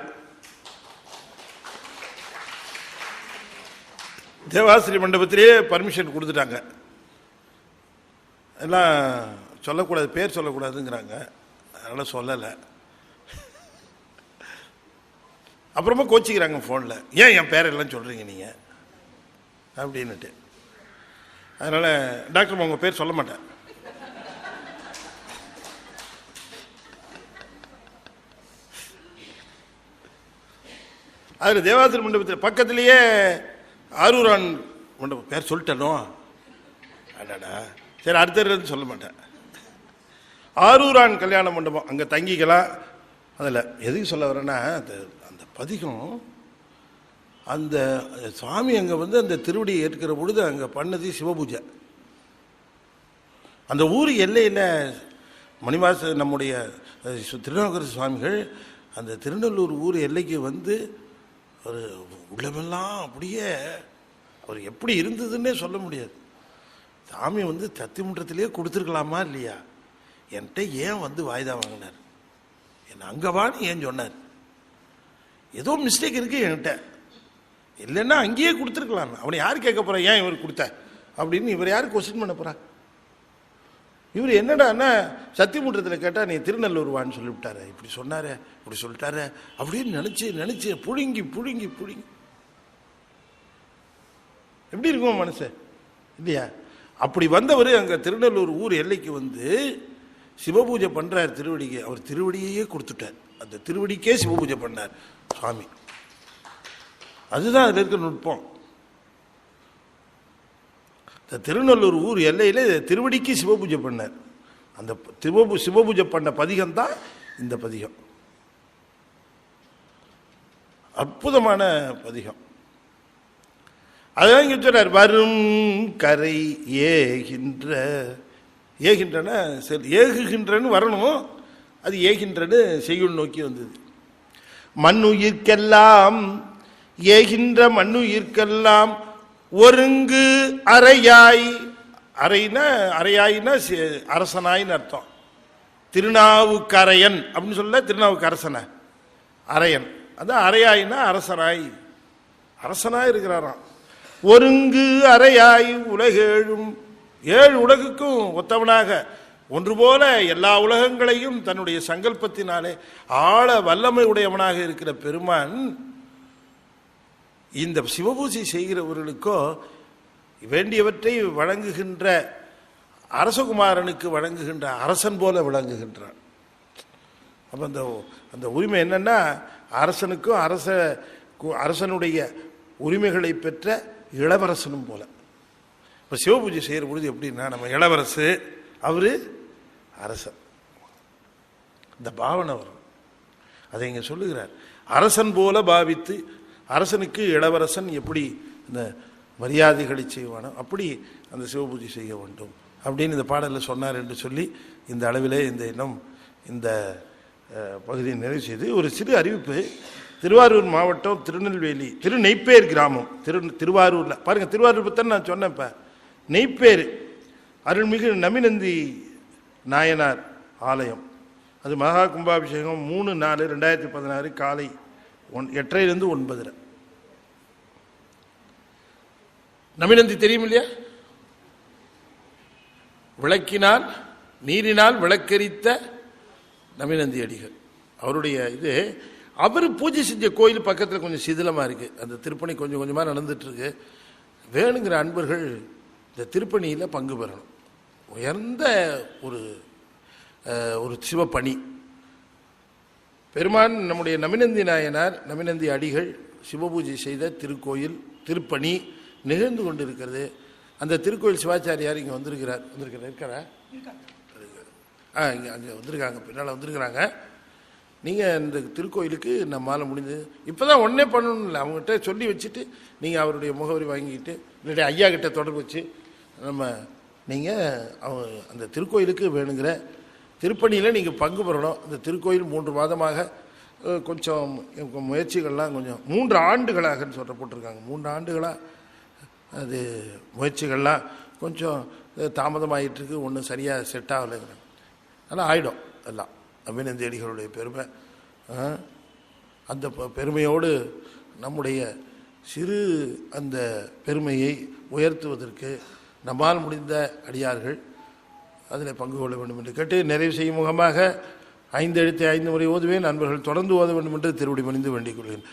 தேவாசிரிய மண்டபத்திலேயே பர்மிஷன் கொடுத்துட்டாங்க. எல்லாம் சொல்லக்கூடாது, பேர் சொல்லக்கூடாதுங்கிறாங்க, அதனால் சொல்லலை. அப்புறமா கோச்சிக்கிறாங்க ஃபோனில், ஏன் என் பேரெல்லாம் சொல்கிறீங்க நீங்கள் அப்படின்னுட்டு. அதனால் டாக்டர் உங்கள் பேர் சொல்ல மாட்டேன். அதில் தேவாசிரிய மண்டபத்தில் பக்கத்திலேயே ஆரூரான் மண்டபம், பேர் சொல்லிட்டனோ அடாடா, சரி அடுத்த சொல்ல மாட்டேன். ஆரூரான் கல்யாண மண்டபம், அங்கே தங்கிக்கலாம். அதில் எதுக்கு சொல்ல வரேன்னா, அந்த பதிகம் அந்த சுவாமி அங்கே வந்து அந்த திருவடியை ஏற்கிற பொழுது அங்கே பண்ணது சிவபூஜை. அந்த ஊர் எல்லையில் மணிவாச நம்முடைய திருநாவுக்கரசு சுவாமிகள் அந்த திருநெல்லூர் ஊர் எல்லைக்கு வந்து ஒரு உள்ளமெல்லாம் அப்படியே அவர் எப்படி இருந்ததுன்னே சொல்ல முடியாது. சாமி வந்து சத்தியமன்றத்திலேயே கொடுத்துருக்கலாமா இல்லையா? என்கிட்ட ஏன் வந்து வாய்தா வாங்கினார்? என்னை அங்கே வான்னு ஏன் சொன்னார்? ஏதோ மிஸ்டேக் இருக்குது என்கிட்ட, இல்லைன்னா அங்கேயே கொடுத்துருக்கலாம். அவனை யார் கேட்க போகிறா ஏன் இவர் கொடுத்த அப்படின்னு? இவர் யார் கொஸ்டின் பண்ண போகிறா? இவர் என்னடான்னா சத்தியமன்றத்தில் கேட்டால் நீ திருநெல்லூர் வான்னு சொல்லிவிட்டாரு, இப்படி சொன்னார் இப்படி சொல்லிட்டாரு அப்படின்னு நினச்சி புழுங்கி புழுங்கி புழுங்கி எப்படி இருக்கும் மனசு இல்லையா? அப்படி வந்தவர் அங்கே திருநெல்லூர் ஊர் எல்லைக்கு வந்து சிவபூஜை பண்ணுறார் திருவடிக்கு. அவர் திருவடியையே கொடுத்துட்டார், அந்த திருவடிக்கே சிவபூஜை பண்ணார் சுவாமி. அதுதான் அதில் இருக்க நுட்பம். இந்த திருநெல்லூர் ஊர் எல்லையில் திருவடிக்கு சிவபூஜை பண்ணார். அந்த சிவபூஜை பண்ண பதிகம் தான் இந்த பதிகம். அற்புதமான பதிகம். அதான் இங்கே சொல்றார், வரும் கரை ஏகின்றன சரி, ஏகுகின்றன்னு வரணும், அது ஏகின்றன்னு செய்யுள் நோக்கி வந்தது. மண்ணுயிர்க்கெல்லாம் ஏகின்ற மண்ணுயிர்க்கெல்லாம் ஒருங்கு அறையாய், அறையாய்னா அரசனாயின்னு அர்த்தம். திருநாவுக்கரையன் அப்படின்னு சொல்ல, திருநாவுக்கரசனை அரையன், அதான் அறையாயின்னா அரசனாய், அரசனாய் இருக்கிறாராம். ஒருங்கு அறையாய் உலகேழும், 7 உலகுக்கும் ஒத்தவனாக ஒன்று போல எல்லா உலகங்களையும் தன்னுடைய சங்கல்பத்தினாலே ஆழ வல்லமை உடையவனாக இருக்கிற பெருமான் இந்த சிவபூஜை செய்கிறவர்களுக்கோ வேண்டியவற்றை வழங்குகின்ற அரசகுமாரனுக்கு வழங்குகின்ற அரசன் போல விளங்குகின்றான். அப்போ அந்த உரிமை என்னன்னா, அரசனுக்கும் அரசனுடைய உரிமைகளை பெற்ற இளவரசனும் போல. இப்போ சிவபூஜை செய்கிற பொழுது எப்படின்னா, நம்ம இளவரசு, அவர் அரசன், இந்த பாவனை வரும். அதை இங்கே சொல்லுகிறார். அரசன் போல பாவித்து, அரசனுக்கு இளவரசன் எப்படி இந்த மரியாதைகளை செய்வானோ அப்படி அந்த சிவபூஜை செய்ய வேண்டும் அப்படின்னு இந்த பாடலில் சொன்னார் என்று சொல்லி இந்த அளவிலே இந்த இன்னும் இந்த பகுதியை நிறைவு செய்து ஒரு சிறு அறிவிப்பு. திருவாரூர் மாவட்டம் திருநெல்வேலி நெய்ப்பேர் கிராமம், திருவாரூரில் பாருங்கள், திருவாரூர் பற்றி நான் சொன்னேன். இப்போ நெய்ப்பேர் அருள்மிகு நமிநந்தி நாயனார் ஆலயம், அது மகா கும்பாபிஷேகம் 3/4/2016 காலை 8:30 to 9. நமிநந்தி தெரியும் இல்லையா? விளக்கினால் நீரினால் விளக்கரித்த நமிநந்தி அடிகள். அவருடைய இது அவர் பூஜை செஞ்ச கோயில் பக்கத்தில் கொஞ்சம் சிதிலமாக இருக்குது. அந்த திருப்பணி கொஞ்சம் கொஞ்சமாக நடந்துட்டுருக்கு. வேணுங்கிற அன்பர்கள் இந்த திருப்பணியில் பங்கு பெறணும். உயர்ந்த ஒரு சிவப்பணி. பெருமான் நம்முடைய நமினந்தி நாயனார், நமினந்தி அடிகள் சிவபூஜை செய்த திருக்கோயில் திருப்பணி நிகழ்ந்து கொண்டிருக்கிறது. அந்த திருக்கோயில் சிவாச்சாரியார் இங்கே இருக்காரா? இங்கே அங்கே வந்திருக்காங்க, பின்னால் வந்திருக்கிறாங்க. நீங்கள் இந்த திருக்கோயிலுக்கு நம்மால் முடிஞ்சது இப்போ தான் ஒன்றே பண்ணணும் இல்லை, அவங்ககிட்ட சொல்லி வச்சுட்டு நீங்கள் அவருடைய முகவரி வாங்கிக்கிட்டு இல்லாட்டி ஐயா கிட்ட தொடர்பு வச்சு நீங்கள் அந்த திருக்கோயிலுக்கு வேணுங்கிற திருப்பணியில் நீங்கள் பங்கு பெறணும். இந்த திருக்கோயில் 3 மாதமாக கொஞ்சம் முயற்சிகள்லாம் கொஞ்சம் 3 ஆண்டுகளாகன்னு போட்டிருக்காங்க. 3 ஆண்டுகளாக அது முயற்சிகள்லாம் கொஞ்சம் தாமதமாகிட்டுருக்கு. ஒன்றும் சரியாக செட் ஆகலைங்கிறாங்க. ஆனால் ஆகிடும் எல்லாம். நமினந்தி அடிகளுடைய பெருமை. அந்த பெருமையோடு நம்முடைய சிறு அந்த பெருமையை உயர்த்துவதற்கு நம்மால் முடிந்த அடியார்கள் அதில் பங்கு கொள்ள வேண்டும் என்று கேட்டு நிறைவு செய்யும் முகமாக 5 எழுத்தை 5 முறை ஓதுவேன். நண்பர்கள் தொடர்ந்து ஓத வேண்டும் என்று திருவடி பணிந்து வேண்டிக் கொள்கிறேன்.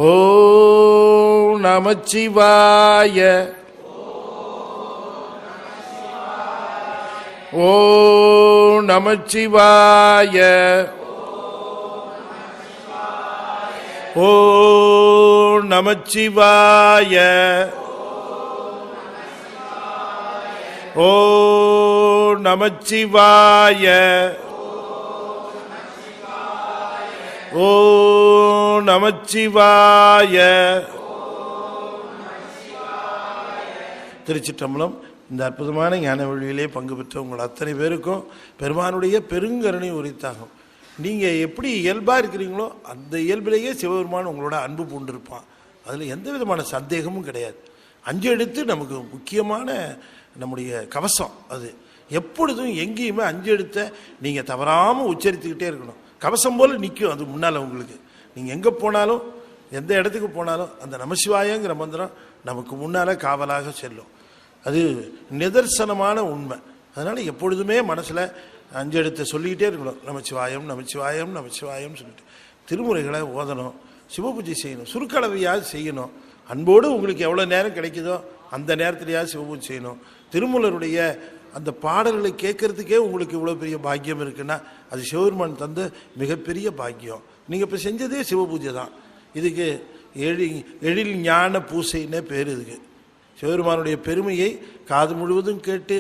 ஓம் நமச்சிவாய. ஓம் நமச்சிவாய. ஓம் நமச்சிவாய. ஓம் நமச்சிவாய. ஓம் நமச்சிவாய. திருச்சிற்றம்பலம். இந்த அற்புதமான ஞான வழியிலே பங்கு பெற்ற உங்கள் அத்தனை பேருக்கும் பெருமானுடைய பெருங்கருணை உரித்தாகும். நீங்கள் எப்படி இயல்பாக இருக்கிறீங்களோ அந்த இயல்பிலேயே சிவபெருமான் உங்களோட அன்பு பூண்டிருப்பான். அதில் எந்த விதமான சந்தேகமும் கிடையாது. 5 எழுத்து நமக்கு முக்கியமான நம்முடைய கவசம். அது எப்பொழுதும் எங்கேயுமே 5 எழுத்தை நீங்கள் தவறாமல் உச்சரித்துக்கிட்டே இருக்கணும். கவசம் போல் நிற்கும் அது முன்னால் உங்களுக்கு. நீங்கள் எங்கே போனாலும் எந்த இடத்துக்கு போனாலும் அந்த நமசிவாயங்கிற மந்திரம் நமக்கு முன்னால் காவலாக செல்லும். அது நிதர்சனமான உண்மை. அதனால் எப்பொழுதுமே மனசில் 5 எழுத்தை சொல்லிக்கிட்டே இருக்கணும். நமச்சிவாயம் நமச்சிவாயம் நமச்சிவாயம் சொல்லிட்டு திருமுறைகளை ஓதணும், சிவபூஜை செய்யணும், சுருக்களவையாவது செய்யணும். அன்போடு உங்களுக்கு எவ்வளோ நேரம் கிடைக்குதோ அந்த நேரத்திலேயாவது சிவபூஜை செய்யணும். திருமூலருடைய அந்த பாடல்களை கேட்கறதுக்கே உங்களுக்கு இவ்வளோ பெரிய பாக்கியம் இருக்குன்னா அது சிவபெருமான் தந்த மிகப்பெரிய பாக்கியம். நீங்கள் இப்போ செஞ்சதே சிவபூஜை தான். இதுக்கு எழில் ஞான பூசைன்னே பேர். இதுக்கு சிவபெருமானுடைய பெருமையை காது முழுவதும் கேட்டு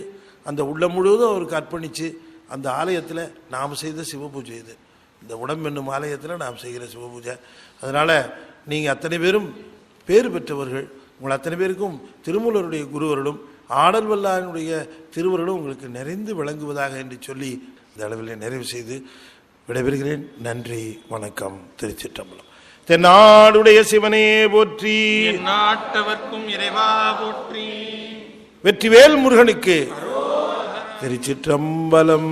அந்த உள்ளம் முழுவதும் அவருக்கு அர்ப்பணித்து அந்த ஆலயத்தில் நாம் செய்த சிவபூஜை இது. இந்த உடம்பென்னும் ஆலயத்தில் நாம் செய்கிற சிவபூஜை. அதனால் நீங்கள் அத்தனை பேரும் பேர் பெற்றவர்கள். உங்கள் அத்தனை பேருக்கும் திருமூலருடைய குருவர்களும் ஆடல் வல்லானுடைய திருவருளும் உங்களுக்கு நிறைந்து விளங்குவதாக என்று சொல்லி இந்த அளவில் நிறைவு செய்து விடைபெறுகிறேன். நன்றி, வணக்கம். திருச்சிற்றம்பலம். தென்னாடுடைய சிவனே போற்றி, நாட்டவர்க்கும் இறைவா போற்றி. வெற்றிவேல் முருகனுக்கு. திருச்சிற்றம்பலம்.